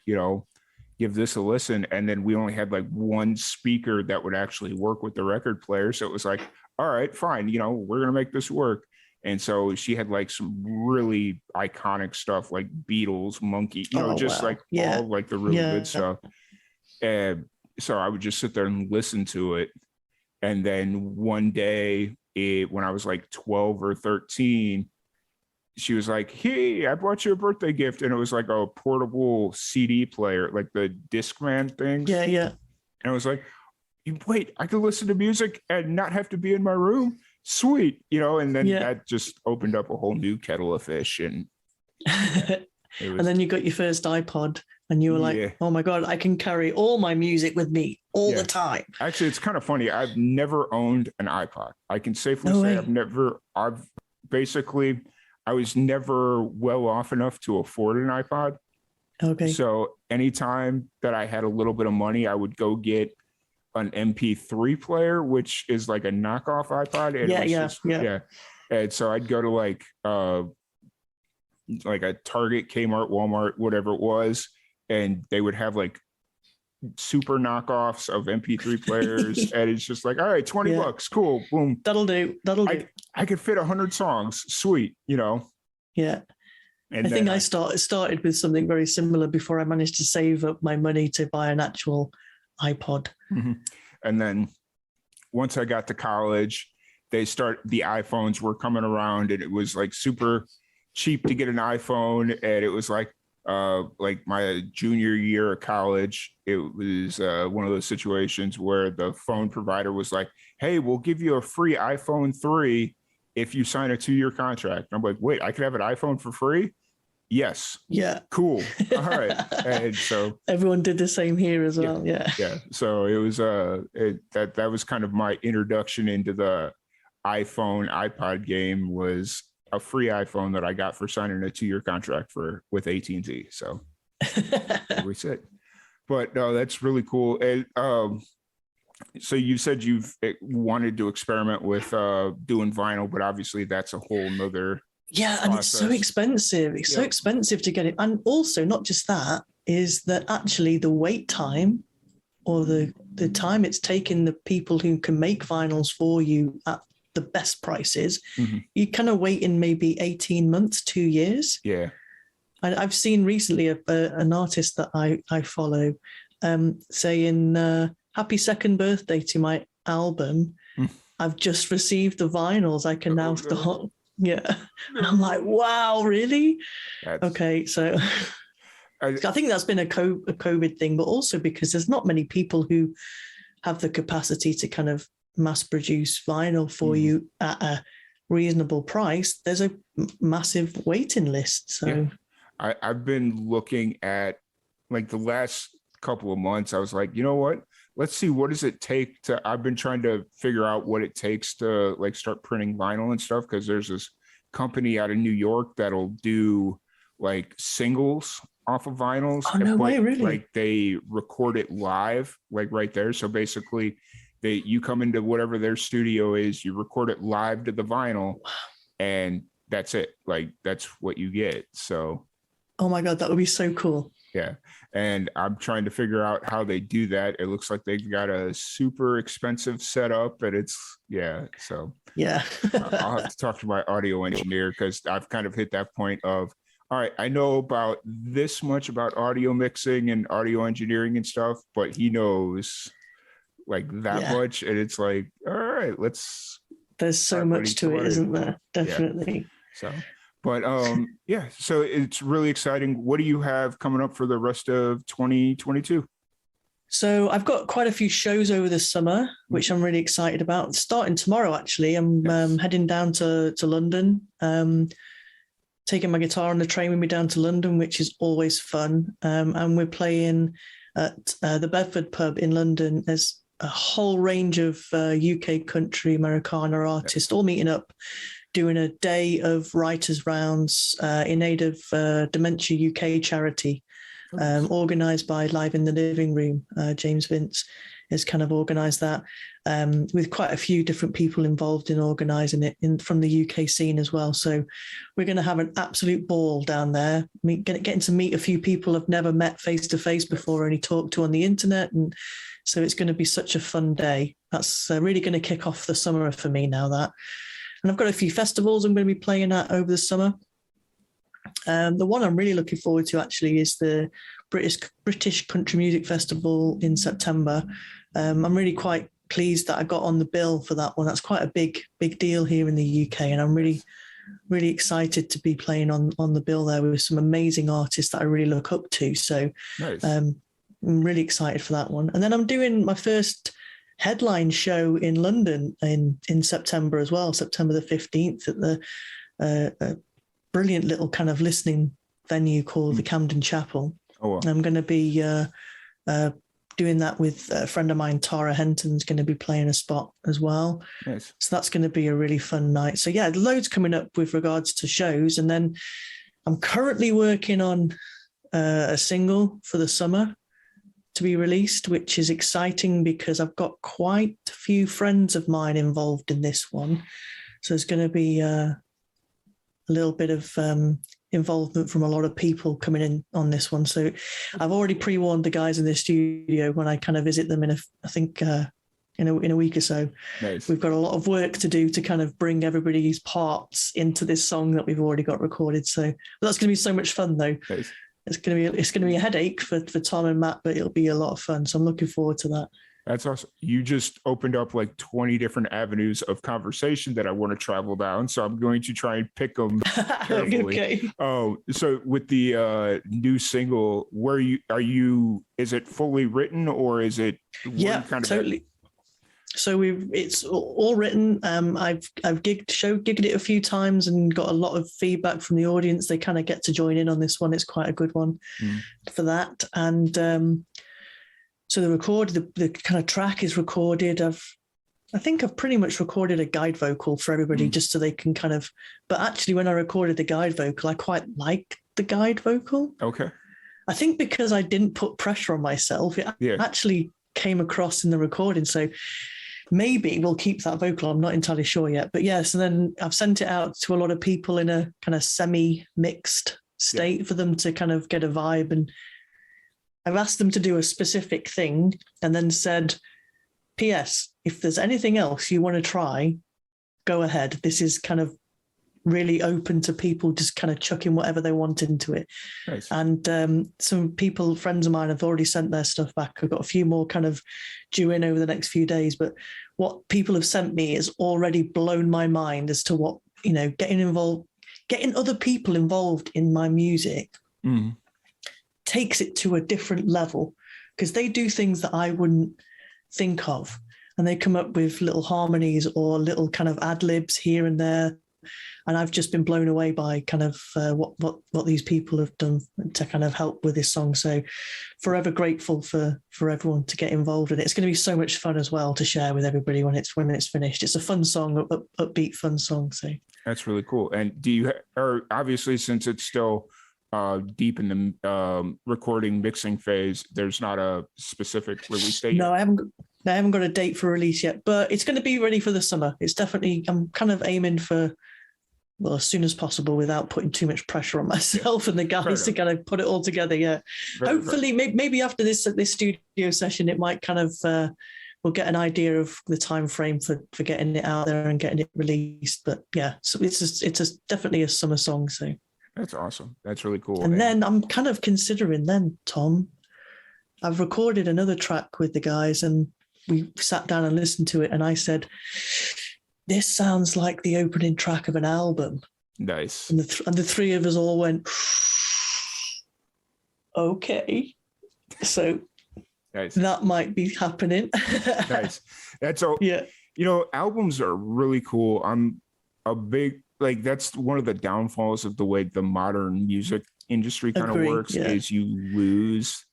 give this a listen. And then we only had like one speaker that would actually work with the record player. So it was like, all right, fine, we're going to make this work. And so she had like some really iconic stuff like Beatles, Monkey, just wow. like all like the really good stuff. And so I would just sit there and listen to it. And then one day, when I was like 12 or 13, she was like, hey, I bought you a birthday gift. And it was like a portable CD player, like the Discman things. Yeah. And I was like, wait, I could listen to music and not have to be in my room. Sweet. And then that just opened up a whole new kettle of fish. And and then you got your first iPod and you were like, oh my God, I can carry all my music with me all the time. Actually, it's kind of funny. I've never owned an iPod. I can safely say I was never well off enough to afford an iPod. Okay. So anytime that I had a little bit of money, I would go get an MP3 player, which is like a knockoff iPod. And And so I'd go to like a Target, Kmart, Walmart, whatever it was, and they would have like super knockoffs of MP3 players. And it's just like, all right, $20, cool, boom. That'll do. I could fit 100 songs. Sweet, Yeah. And I think I started with something very similar before I managed to save up my money to buy an actual iPod. Mm-hmm. And then once I got to college, the iPhones were coming around, and it was like super cheap to get an iPhone. And it was like my junior year of college, it was one of those situations where the phone provider was like, hey, we'll give you a free iPhone 3 if you sign a 2-year contract. And I'm like, wait, I could have an iPhone for free? Yes. Yeah. Cool. All right. And so everyone did the same here as well. Yeah. So it was that was kind of my introduction into the iPod game, was a free iPhone that I got for signing a 2-year contract with AT&T. So there we sit. But no, that's really cool. And so you said you've wanted to experiment with doing vinyl, but obviously that's a whole nother process. And it's so expensive. It's so expensive to get it. And also, not just that, is that actually the wait time, or the time it's taken the people who can make vinyls for you at the best prices, you kind of wait in maybe 18 months, 2 years. Yeah. I've seen recently an artist that I follow saying, happy second birthday to my album. I've just received the vinyls. I can now start. Yeah. And I'm like, wow, really? Okay. So I think that's been a COVID thing, but also because there's not many people who have the capacity to kind of mass produce vinyl for you at a reasonable price. There's a massive waiting list. So I've been looking at, like, the last couple of months. I was like, you know what? Let's see, what does it take to, I've been trying to figure out what it takes to like start printing vinyl and stuff. Cause there's this company out of New York that'll do like singles off of vinyls. Oh, no way, really? Like they record it live, like right there. So basically you come into whatever their studio is, you record it live to the vinyl, and that's it. Like that's what you get. So. Oh my God, that would be so cool. Yeah. And I'm trying to figure out how they do that. It looks like they've got a super expensive setup, and so I'll have to talk to my audio engineer, because I've kind of hit that point of, all right, I know about this much about audio mixing and audio engineering and stuff, but he knows like that much. And it's like, all right, there's so much to it, isn't there? Definitely. Yeah. So. But so it's really exciting. What do you have coming up for the rest of 2022? So I've got quite a few shows over the summer, which I'm really excited about. Starting tomorrow, actually, I'm heading down to London, taking my guitar on the train with me down to London, which is always fun. And we're playing at the Bedford pub in London. There's a whole range of UK country Americana artists all meeting up, doing a day of writers' rounds in aid of Dementia UK charity. organised by Live in the Living Room. James Vince has kind of organised that with quite a few different people involved in organising it from the UK scene as well. So we're going to have an absolute ball down there. Getting to meet a few people I've never met face to face before, only talked to on the internet. And so it's going to be such a fun day. That's really going to kick off the summer for me now, that. And I've got a few festivals I'm going to be playing at over the summer. The one I'm really looking forward to actually is the British Country Music Festival in September. I'm really quite pleased that I got on the bill for that one. That's quite a big deal here in the UK, and I'm really excited to be playing on the bill there with some amazing artists that I really look up to. So nice. I'm really excited for that one. And then I'm doing my first headline show in London in September as well, September the 15th at the brilliant little kind of listening venue called the Camden Chapel. Oh, wow. I'm going to be doing that with a friend of mine, Tara Henton's going to be playing a spot as well. Nice. So that's going to be a really fun night. So yeah, loads coming up with regards to shows. And then I'm currently working on a single for the summer to be released, which is exciting because I've got quite a few friends of mine involved in this one. So there's going to be a little bit of involvement from a lot of people coming in on this one. So I've already pre-warned the guys in the studio when I kind of visit them in a week or so. Nice. We've got a lot of work to do to kind of bring everybody's parts into this song that we've already got recorded. So that's going to be so much fun though. Nice. It's going to be a headache for Tom and Matt, but it'll be a lot of fun. So I'm looking forward to that. That's awesome. You just opened up like 20 different avenues of conversation that I want to travel down. So I'm going to try and pick them carefully. Okay. Oh, so with the new single, is it fully written or is it? Yeah, totally. So it's all written. I've gigged it a few times and got a lot of feedback from the audience. They kind of get to join in on this one. It's quite a good one for that. And so the kind of track is recorded. I think I've pretty much recorded a guide vocal for everybody just so they can kind of. But actually, when I recorded the guide vocal, I quite liked the guide vocal. Okay. I think because I didn't put pressure on myself, it actually came across in the recording. So maybe we'll keep that vocal. I'm not entirely sure yet. But yes, and then I've sent it out to a lot of people in a kind of semi-mixed state for them to kind of get a vibe. And I've asked them to do a specific thing and then said, P.S., if there's anything else you want to try, go ahead. This is kind of really open to people just kind of chucking whatever they want into it. Nice. And some people, friends of mine, have already sent their stuff back. I've got a few more kind of due in over the next few days. But what people have sent me has already blown my mind as to what, getting other people involved in my music takes it to a different level because they do things that I wouldn't think of. And they come up with little harmonies or little kind of ad libs here and there. And I've just been blown away by kind of what these people have done to kind of help with this song. So forever grateful for everyone to get involved in it. It's going to be so much fun as well to share with everybody when it's finished. It's a fun song, upbeat, fun song. So that's really cool. And obviously since it's still deep in the recording mixing phase, there's not a specific release date? No, I haven't got a date for release yet, but it's going to be ready for the summer. It's definitely, I'm kind of aiming for, well, as soon as possible without putting too much pressure on myself and the guys to kind of put it all together. Yeah. Hopefully, maybe after this studio session, it might kind of, we'll get an idea of the time frame for getting it out there and getting it released. But yeah, so it's definitely a summer song. So that's awesome. That's really cool. And then I'm kind of considering Tom, I've recorded another track with the guys and we sat down and listened to it. And I said, this sounds like the opening track of an album. Nice. And the three of us all went, okay. So nice. That might be happening. Nice. That's all. Yeah. Albums are really cool. I'm a big, that's one of the downfalls of the way the modern music industry kind of works is you lose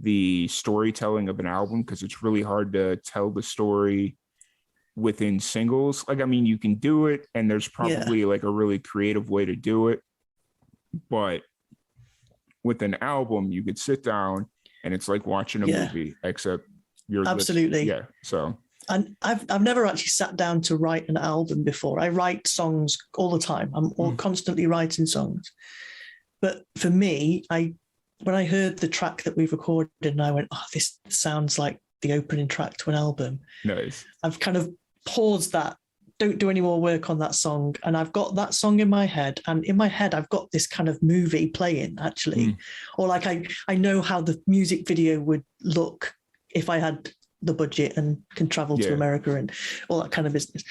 the storytelling of an album because it's really hard to tell the story within singles. You can do it and there's probably a really creative way to do it, but with an album, you could sit down and it's like watching a movie, except you're absolutely. Yeah. So. And I've never actually sat down to write an album before. I write songs all the time. I'm constantly writing songs. But for me, when I heard the track that we've recorded and I went, oh, this sounds like the opening track to an album. Nice. I've kind of paused that. Don't do any more work on that song. And I've got that song in my head. And in my head, I've got this kind of movie playing, actually. Or like I know how the music video would look if I had the budget and can travel to America and all that kind of business.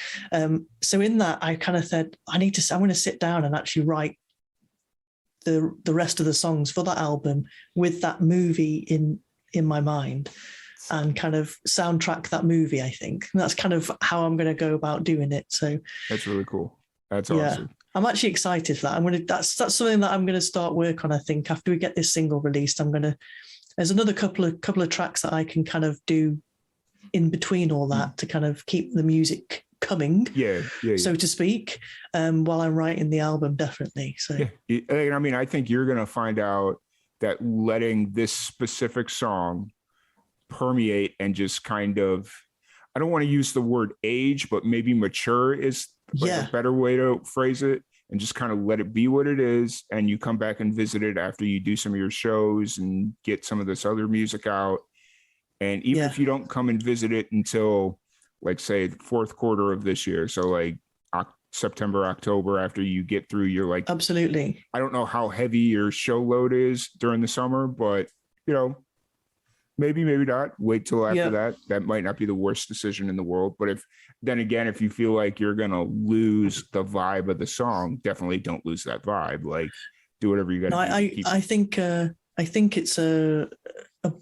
So in that, I kind of said, I'm going to sit down and actually write the rest of the songs for that album with that movie in my mind and kind of soundtrack that movie, I think. And that's kind of how I'm going to go about doing it. So that's really cool. That's awesome. I'm actually excited for that. That's something that I'm going to start work on. I think after we get this single released, there's another couple of tracks that I can kind of do in between all that to kind of keep the music coming, so to speak, while I'm writing the album, definitely. So I mean, I think you're going to find out that letting this specific song permeate and just kind of, I don't want to use the word age, but maybe mature is a better way to phrase it, and just kind of let it be what it is. And you come back and visit it after you do some of your shows and get some of this other music out. And even if you don't come and visit it until, like, say, the fourth quarter of this year, so like September, October, after you get through, you're like, absolutely. I don't know how heavy your show load is during the summer, but, maybe not. Wait till after that. That might not be the worst decision in the world. But if you feel like you're going to lose the vibe of the song, definitely don't lose that vibe. Like, do whatever you got to do. I think it's a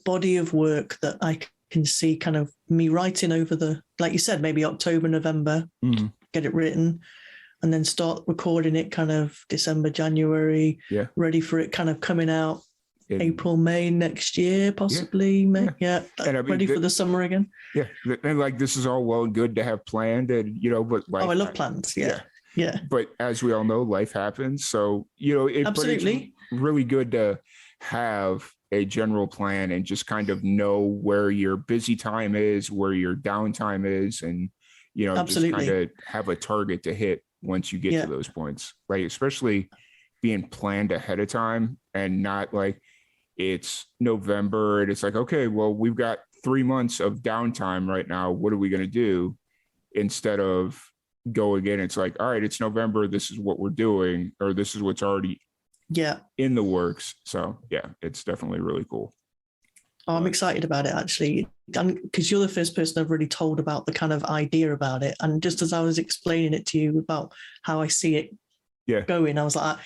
body of work that I can see kind of me writing over like you said, maybe October, November, get it written, and then start recording it kind of December, January, ready for it kind of coming out April, May next year, possibly. May, ready for the summer again. Yeah. And like, this is all well and good to have planned and, but like, I love plans. Yeah. But as we all know, life happens. So, absolutely, it's really good to have a general plan and just kind of know where your busy time is, where your downtime is, and just kind of have a target to hit once you get to those points, right? Especially being planned ahead of time and not like it's November and it's like, okay, well, we've got 3 months of downtime right now. What are we going to do? Instead of going in, it's like, all right, it's November. This is what we're doing, or this is what's already in the works. So it's definitely really cool. I'm excited about it, actually, because you're the first person I've really told about the kind of idea about it. And just as I was explaining it to you about how I see it going, I was like,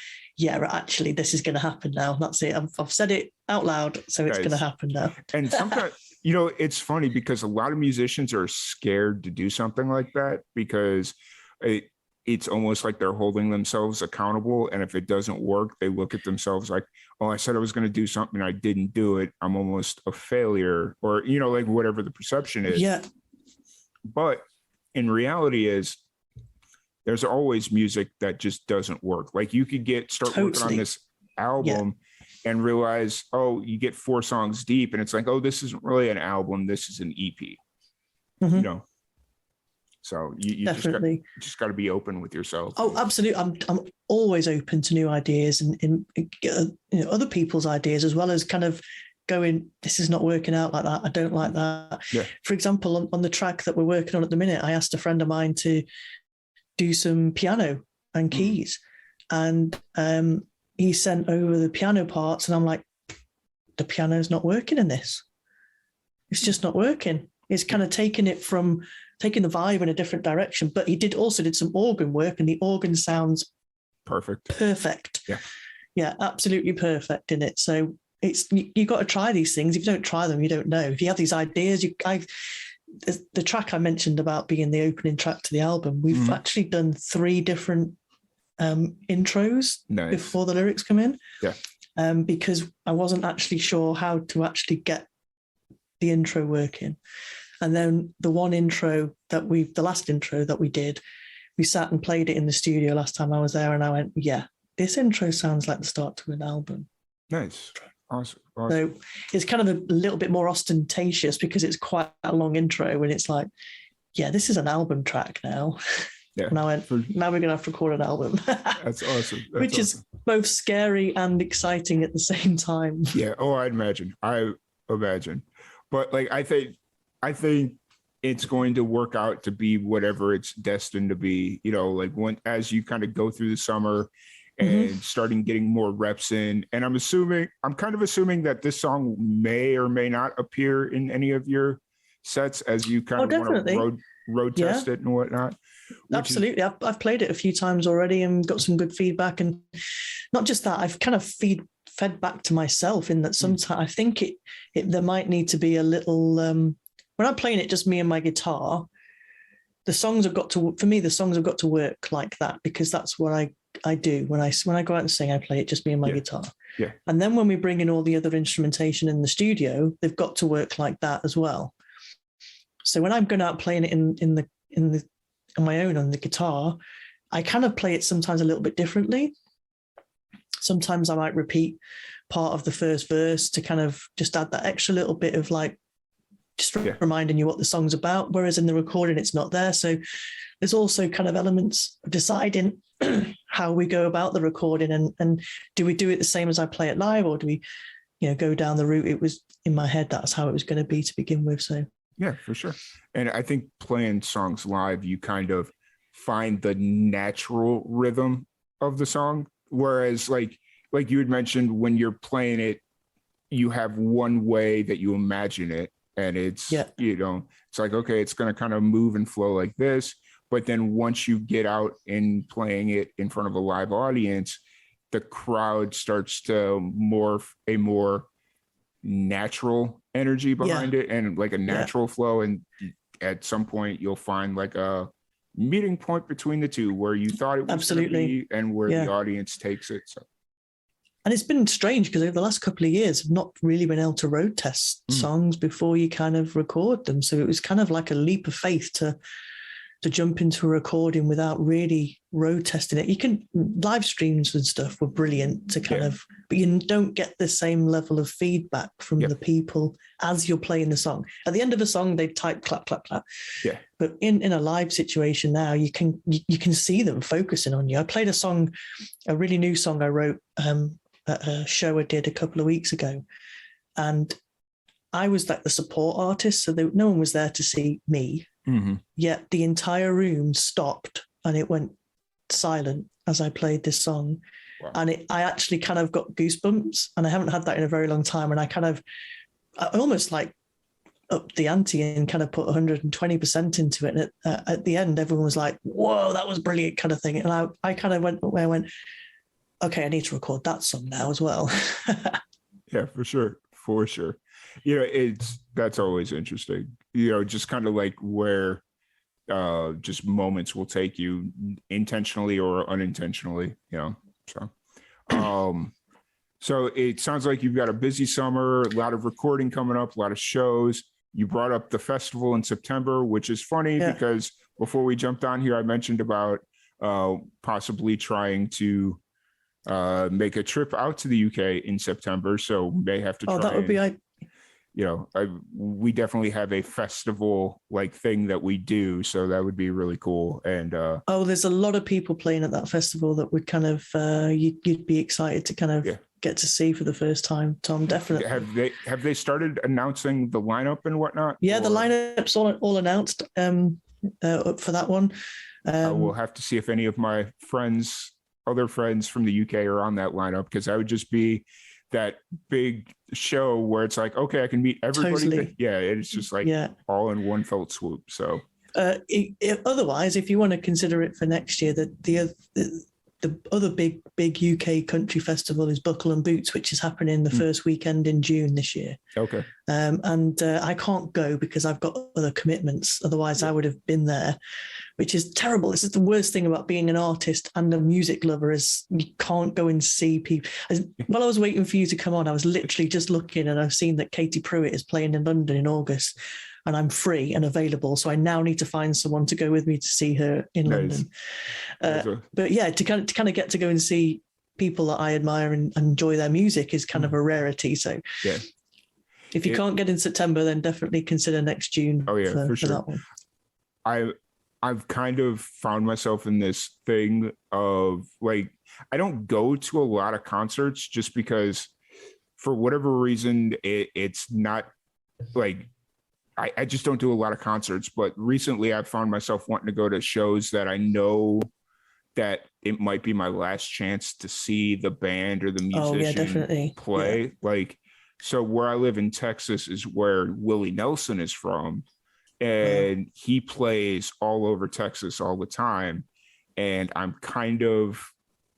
actually, this is going to happen now. That's it. I've said it out loud, so it's going to happen now. And sometimes, it's funny because a lot of musicians are scared to do something like that because it's almost like they're holding themselves accountable. And if it doesn't work, they look at themselves like, oh, I said I was going to do something. I didn't do it. I'm almost a failure, or, like whatever the perception is. Yeah. But in reality there's always music that just doesn't work. Like you could start working on this album and realize, oh, you get 4 songs deep and it's like, oh, this isn't really an album. This is an EP, So you definitely just got to be open with yourself. Oh, absolutely. I'm always open to new ideas and other people's ideas, as well as kind of going, this is not working out like that. I don't like that. Yeah. For example, on the track that we're working on at the minute, I asked a friend of mine to do some piano and keys, and he sent over the piano parts, and I'm like, the piano's not working in this. It's just not working. It's kind of taking the vibe in a different direction. But he also did some organ work, and the organ sounds perfect. Yeah, absolutely perfect in it. So you got to try these things. If you don't try them, you don't know. If you have these ideas, the track I mentioned about being the opening track to the album, we've actually done 3 different intros before the lyrics come in. Because I wasn't actually sure how to actually get the intro working. And then the last intro that we did, we sat and played it in the studio last time I was there, and I went, this intro sounds like the start to an album. Nice. Awesome. So it's kind of a little bit more ostentatious because it's quite a long intro and it's like, yeah, this is an album track now. Yeah. And I went, now we're going to have to record an album. That's awesome. Which is both scary and exciting at the same time. Yeah. Oh, I imagine. But like, I think it's going to work out to be whatever it's destined to be, like as you kind of go through the summer and starting getting more reps in. And I'm kind of assuming that this song may or may not appear in any of your sets as you kind of want to road test it and whatnot. Absolutely. I've played it a few times already and got some good feedback. And not just that, I've kind of fed back to myself in that sometimes I think there might need to be a little, when I'm playing it just me and my guitar, the songs have got to work like that because that's what I do. When I go out and sing, I play it just me and my guitar. Yeah. And then when we bring in all the other instrumentation in the studio, they've got to work like that as well. So when I'm going out playing it on my own on the guitar, I kind of play it sometimes a little bit differently. Sometimes I might repeat part of the first verse to kind of just add that extra little bit of like, just reminding you what the song's about. Whereas in the recording, it's not there. So there's also kind of elements of deciding how we go about the recording and do we do it the same as I play it live or do we, go down the route? It was in my head, that's how it was going to be to begin with. So. Yeah, for sure. And I think playing songs live, you kind of find the natural rhythm of the song. Whereas like you had mentioned, when you're playing it, you have one way that you imagine it. And it's, it's like, okay, it's going to kind of move and flow like this. But then once you get out and playing it in front of a live audience, the crowd starts to morph a more natural energy behind it and like a natural flow. And at some point you'll find like a meeting point between the two where you thought it was going to be and where the audience takes it. So. And it's been strange because over the last couple of years, I've not really been able to road test songs before you kind of record them. So it was kind of like a leap of faith to jump into a recording without really road testing it. You can live streams and stuff were brilliant to kind of, but you don't get the same level of feedback from the people as you're playing the song. At the end of a song, they type clap, clap, clap. Yeah. But in a live situation now, you can see them focusing on you. I played a really new song I wrote at a show I did a couple of weeks ago. And I was like the support artist. So no one was there to see me. Yet the entire room stopped and it went silent as I played this song. Wow. And I actually kind of got goosebumps and I haven't had that in a very long time. And I almost like upped the ante and kind of put 120% into it. And at the end, everyone was like, whoa, that was brilliant kind of thing. And I kind of went, okay, I need to record that song now as well. Yeah, for sure. That's always interesting, just kind of like where just moments will take you intentionally or unintentionally, so it sounds like you've got a busy summer, a lot of recording coming up, a lot of shows. You brought up the festival in September, which is funny because before we jumped on here, I mentioned about possibly trying to make a trip out to the UK in September. So may have to try. That would be we definitely have a festival like thing that we do, so that would be really cool. And there's a lot of people playing at that festival that would kind of you'd be excited to kind of get to see for the first time, Tom. Definitely. Have they started announcing the lineup and whatnot? Yeah, the lineup's all announced for that one. We'll have to see if any of my other friends from the UK are on that lineup, because that would just be that big show where it's like, okay, I can meet everybody. Totally. Yeah, it's just like all in one felt swoop. So otherwise, if you want to consider it for next year, the other big UK country festival is Buckle and Boots, which is happening the first weekend in June this year. Okay. And I can't go because I've got other commitments. Otherwise, I would have been there, which is terrible. This is the worst thing about being an artist and a music lover, is you can't go and see people. While I was waiting for you to come on, I was literally just looking and I've seen that Katie Pruitt is playing in London in August. And I'm free and available. So I now need to find someone to go with me to see her in London. But yeah, to kind of get to go and see people that I admire and enjoy their music is kind of a rarity. So yeah, if you can't get in September, then definitely consider next June. Oh yeah, for sure. that one. I've kind of found myself in this thing of like, I don't go to a lot of concerts just because for whatever reason, it's not like, I just don't do a lot of concerts. But recently I've found myself wanting to go to shows that I know that it might be my last chance to see the band or the musician play. Yeah. Like, so where I live in Texas is where Willie Nelson is from. And he plays all over Texas all the time. And I'm kind of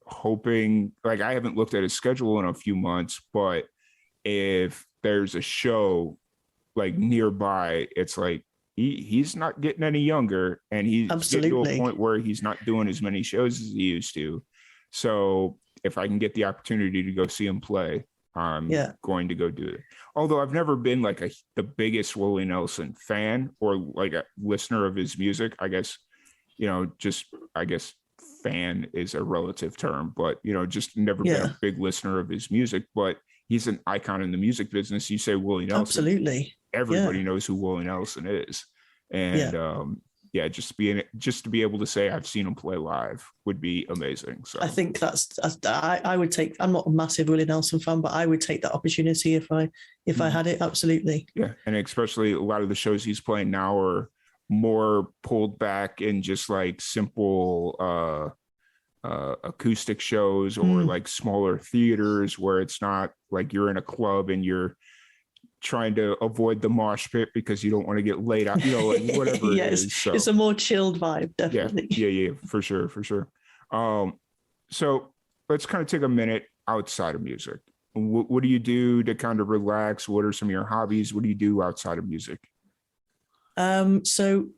hoping, like, I haven't looked at his schedule in a few months, but if there's a show like nearby, it's like he's not getting any younger, and he's getting to a point where he's not doing as many shows as he used to. So if I can get the opportunity to go see him play, I'm going to go do it. Although I've never been like the biggest Willie Nelson fan or like a listener of his music. I guess, I guess fan is a relative term, but, just never been a big listener of his music. But he's an icon in the music business. You say Willie Nelson. Absolutely. Everybody knows who Willie Nelson is. And just to be able to say I've seen him play live would be amazing. So I think I would take. I'm not a massive Willie Nelson fan, but I would take that opportunity if I had it. Absolutely. Yeah, and especially a lot of the shows he's playing now are more pulled back and just like simple acoustic shows or like smaller theaters where it's not like you're in a club and you're trying to avoid the mosh pit because you don't want to get laid out, like whatever it is. So, it's a more chilled vibe, definitely. Yeah, for sure. So let's kind of take a minute outside of music. What do you do to kind of relax? What are some of your hobbies? What do you do outside of music? So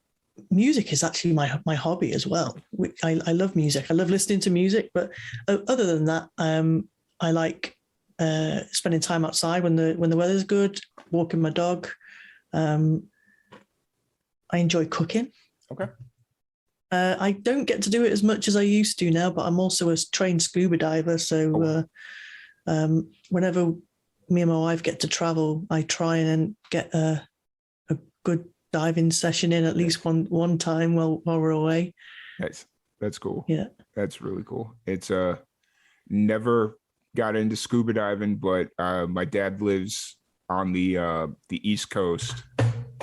music is actually my hobby as well. I love music. I love listening to music, but other than that, I like spending time outside when the weather's good, walking my dog. I enjoy cooking. Okay. I don't get to do it as much as I used to now, but I'm also a trained scuba diver. So whenever me and my wife get to travel, I try and get a good diving session in at least one time while we're away. Nice. That's cool. Yeah. That's really cool. It's never got into scuba diving, but my dad lives on the East Coast,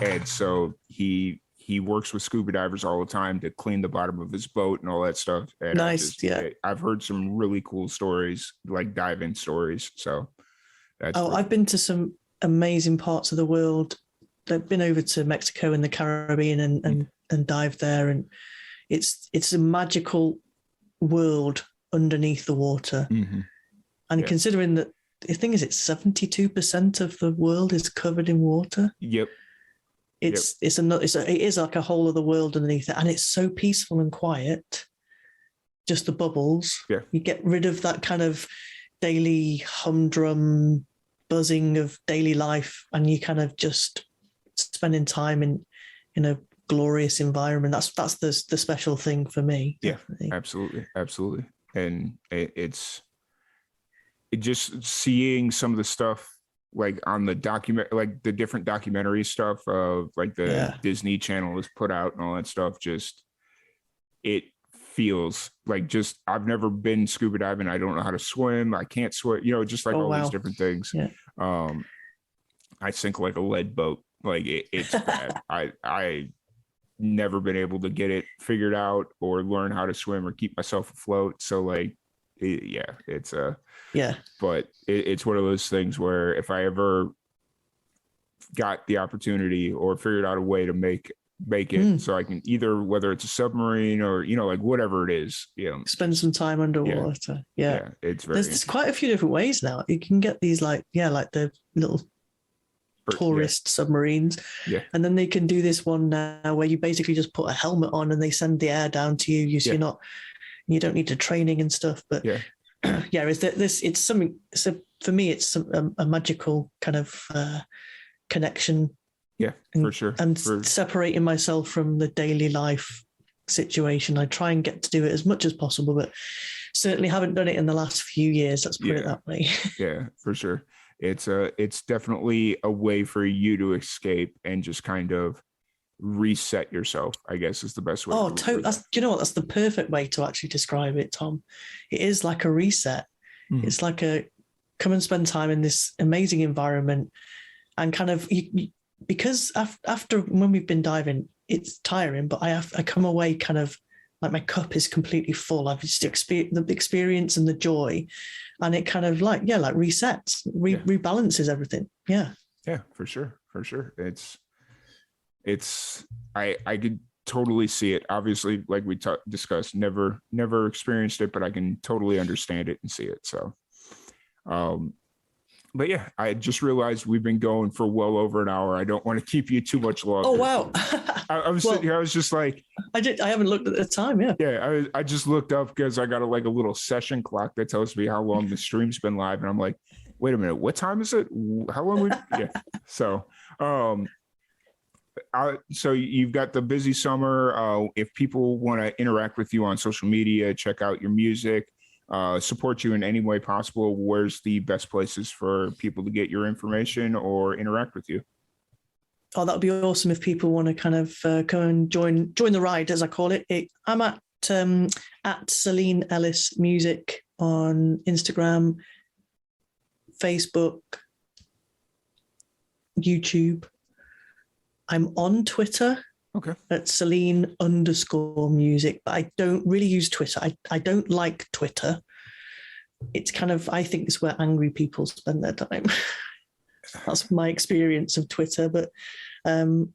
and so he works with scuba divers all the time to clean the bottom of his boat and all that stuff. And nice. I've heard some really cool stories, like diving stories. So I've been to some amazing parts of the world. I've been over to Mexico and the Caribbean and dived there, and it's a magical world underneath the water. Mm-hmm. And considering that the thing is, it's 72% of the world is covered in water. Yep. It is like a whole other world underneath it, and it's so peaceful and quiet. Just the bubbles. Yeah. You get rid of that kind of daily humdrum buzzing of daily life, and you kind of just spending time in a glorious environment. That's the special thing for me. Yeah, definitely. Absolutely. And it's just seeing some of the stuff like on the like the different documentary stuff of like the Disney Channel has put out and all that stuff. Just it feels like I've never been scuba diving. I don't know how to swim. I can't swim. Just like these different things. Yeah. I sink like a lead boat. Like it's bad. I never been able to get it figured out or learn how to swim or keep myself afloat. So like, it's but it's one of those things where if I ever got the opportunity or figured out a way to make it so I can either, whether it's a submarine or, like whatever it is, spend some time underwater. Yeah. It's there's quite a few different ways now. You can get these like the little tourist submarines, and then they can do this one now where you basically just put a helmet on and they send the air down to you. You don't need the training and stuff, but it's something. So for me, it's a magical kind of connection. Yeah, for sure. And separating myself from the daily life situation. I try and get to do it as much as possible, but certainly haven't done it in the last few years. Let's put it that way. Yeah, for sure. It's definitely a way for you to escape and just kind of reset yourself, I guess is the best way. You know what? That's the perfect way to actually describe it, Tom. It is like a reset. Mm-hmm. It's like a come and spend time in this amazing environment, and kind of because after when we've been diving, it's tiring, but I come away kind of like my cup is completely full. I've just experienced the experience and the joy, and it kind of like resets, rebalances everything. Yeah, for sure. I could totally see it. Obviously, like we discussed, never experienced it, but I can totally understand it and see it. So, but yeah, I just realized we've been going for well over an hour. I don't want to keep you too much longer. Oh wow! I was sitting here. I was just like, I haven't looked at the time. Yeah. I just looked up because I got a little session clock that tells me how long the stream's been live, and I'm like, wait a minute, what time is it? How long? So, so you've got the busy summer. If people want to interact with you on social media, check out your music, support you in any way possible, where's the best places for people to get your information or interact with you? Oh, that would be awesome if people want to kind of come and join the ride, as I call it. I'm at Celine Ellis Music on Instagram, Facebook, YouTube. I'm on Twitter. Okay. At Celine_music, but I don't really use Twitter. I don't like Twitter. It's kind of, I think it's where angry people spend their time. That's my experience of Twitter, but I've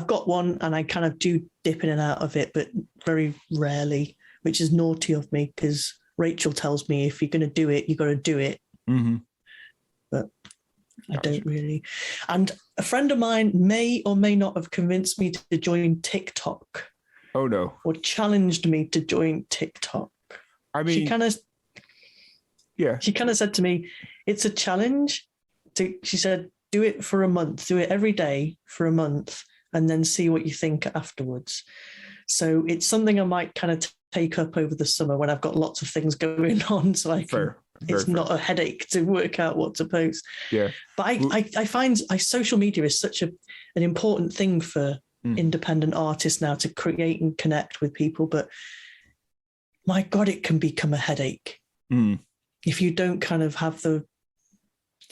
got one and I kind of do dip in and out of it, but very rarely, which is naughty of me because Rachel tells me if you're going to do it, you got to do it. Mm-hmm. But I don't really. And a friend of mine may or may not have convinced me to join TikTok. Oh, no. Or challenged me to join TikTok. I mean, she kind of said to me, it's a challenge. She said, do it for a month, do it every day for a month, and then see what you think afterwards. So it's something I might kind of take up over the summer when I've got lots of things going on. So I can, it's not a headache to work out what to post. Yeah. But I find social media is such an important thing for independent artists now to create and connect with people. But my God, it can become a headache if you don't kind of have the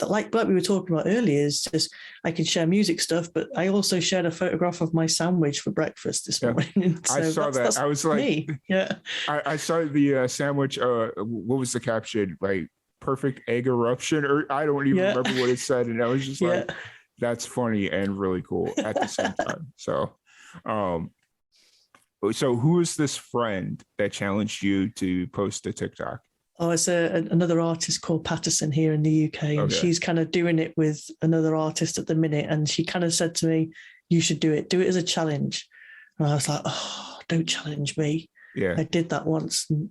like we were talking about earlier, is just I can share music stuff, but I also shared a photograph of my sandwich for breakfast this morning. So I saw that. I was like, me. Yeah. I saw the sandwich. What was the caption? Like perfect egg eruption, or I don't even remember what it said. And I was just like, that's funny and really cool at the same time. So, so who is this friend that challenged you to post a TikTok? Oh, it's another artist called Patterson here in the UK, and she's kind of doing it with another artist at the minute. And she kind of said to me, "You should do it as a challenge." And I was like, "Oh, don't challenge me." Yeah, I did that once. And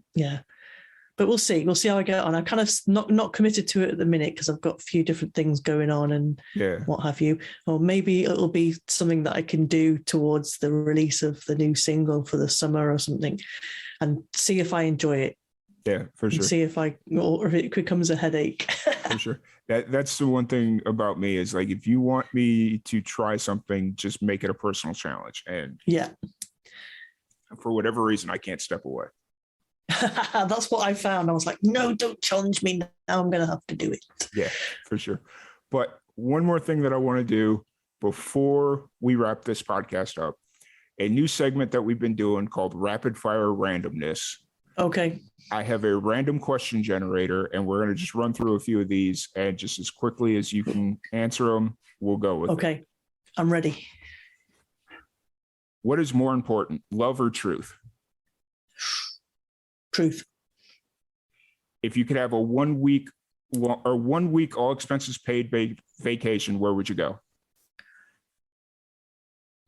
but we'll see. We'll see how I get on. I'm kind of not committed to it at the minute because I've got a few different things going on and what have you. Or maybe it'll be something that I can do towards the release of the new single for the summer or something, and see if I enjoy it. Yeah, for sure. See if it becomes a headache. For sure. That's the one thing about me is like, if you want me to try something, just make it a personal challenge. And for whatever reason, I can't step away. That's what I found. I was like, no, don't challenge me. Now I'm going to have to do it. Yeah, for sure. But one more thing that I want to do before we wrap this podcast up, a new segment that we've been doing called Rapid Fire Randomness. Okay. I have a random question generator, and we're going to just run through a few of these, and just as quickly as you can answer them, we'll go with it. Okay. I'm ready. What is more important, love or truth? Truth. If you could have a 1 week all expenses paid vacation, where would you go?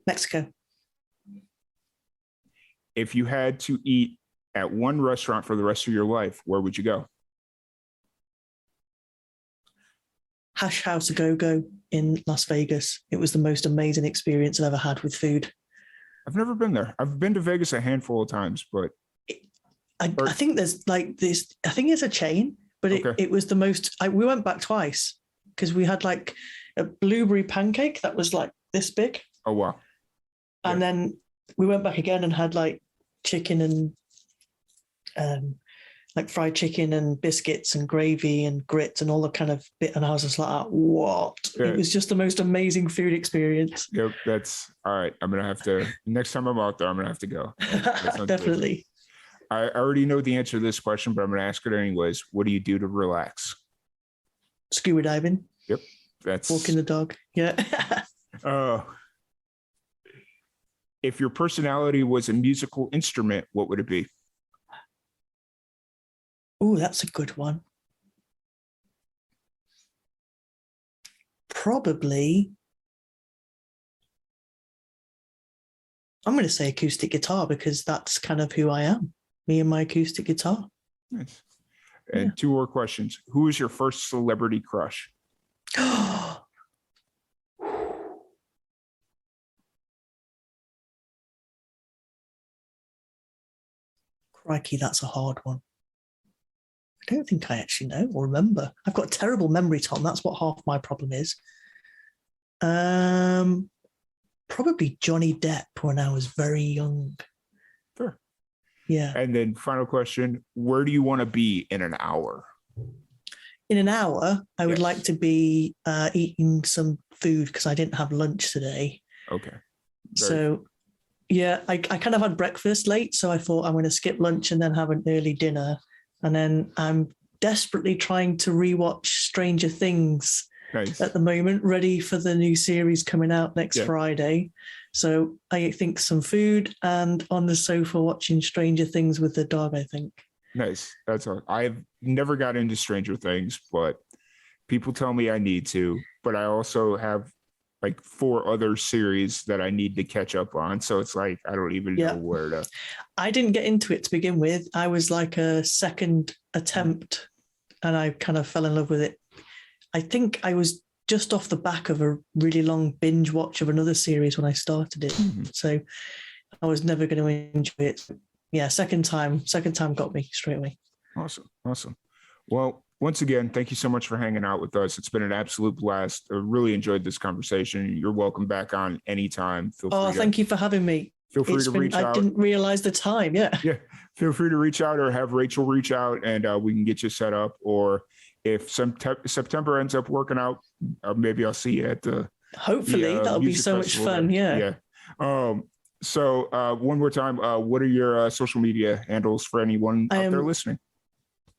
Mexico. If you had to eat at one restaurant for the rest of your life, where would you go? Hash House A Go-Go in Las Vegas. It was the most amazing experience I've ever had with food. I've never been there. I've been to Vegas a handful of times, but I think there's like this, I think it's a chain, but it was the most, we went back twice because we had like a blueberry pancake that was like this big. Oh, wow. And then we went back again and had like chicken and like fried chicken and biscuits and gravy and grits and all the kind of bit. And I was just like, what? Yeah. It was just the most amazing food experience. Yep, that's all right. I'm going to have to, next time I'm out there, I'm going to have to go. Definitely. I already know the answer to this question, but I'm going to ask it anyways. What do you do to relax? Scuba diving. Yep. That's walking the dog. Yeah. If your personality was a musical instrument, what would it be? Oh, that's a good one. Probably, I'm going to say acoustic guitar because that's kind of who I am, me and my acoustic guitar. Nice. And 2 more questions. Who was your first celebrity crush? Crikey, that's a hard one. I don't think I actually know or remember. I've got a terrible memory, Tom. That's what half my problem is. Probably Johnny Depp when I was very young. Sure. Yeah. And then final question, where do you want to be in an hour? In an hour, I would like to be eating some food because I didn't have lunch today. Okay. I kind of had breakfast late, so I thought I'm going to skip lunch and then have an early dinner. And then I'm desperately trying to rewatch Stranger Things at the moment, ready for the new series coming out next Friday. So I think some food and on the sofa watching Stranger Things with the dog, I think. Nice. That's all. I've never got into Stranger Things, but people tell me I need to. But I also have like 4 other series that I need to catch up on. So it's like, I don't even know where to. I didn't get into it to begin with. I was like a second attempt and I kind of fell in love with it. I think I was just off the back of a really long binge watch of another series when I started it. Mm-hmm. So I was never going to enjoy it. Yeah, second time got me straight away. Awesome. Well, once again, thank you so much for hanging out with us. It's been an absolute blast. I really enjoyed this conversation. You're welcome back on anytime. Thank you for having me. Feel free to reach out. I didn't realize the time. Yeah. Feel free to reach out or have Rachel reach out and we can get you set up. Or if September ends up working out, maybe I'll see you at the. Hopefully, that'll be so much fun. Yeah. So one more time, what are your social media handles for anyone out there listening?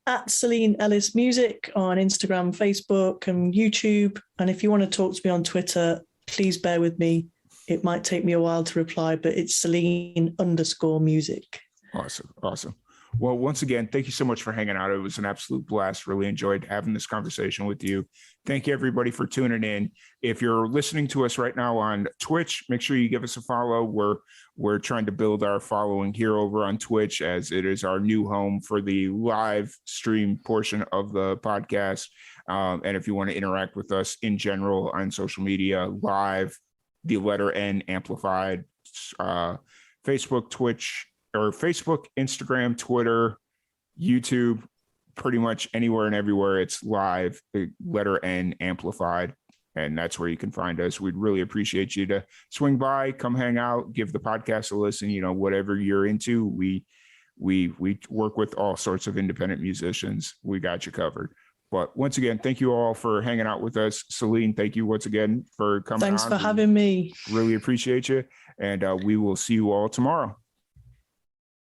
At Celine Ellis Music on Instagram, Facebook, and YouTube. And if you want to talk to me on Twitter, please bear with me. It might take me a while to reply, but it's Celine_music. Awesome. Well, once again, thank you so much for hanging out. It was an absolute blast. Really enjoyed having this conversation with you. Thank you, everybody, for tuning in. If you're listening to us right now on Twitch, make sure you give us a follow. We're trying to build our following here over on Twitch, as it is our new home for the live stream portion of the podcast. And if you want to interact with us in general on social media, live, the letter N amplified, Facebook, Twitch, or Facebook, Instagram, Twitter, YouTube, pretty much anywhere and everywhere it's live, the letter N amplified. And that's where you can find us. We'd really appreciate you to swing by, come hang out, give the podcast a listen, whatever you're into. We work with all sorts of independent musicians. We got you covered. But once again, thank you all for hanging out with us. Celine, thank you once again for coming on. Thanks for having me. Really appreciate you. And we will see you all tomorrow.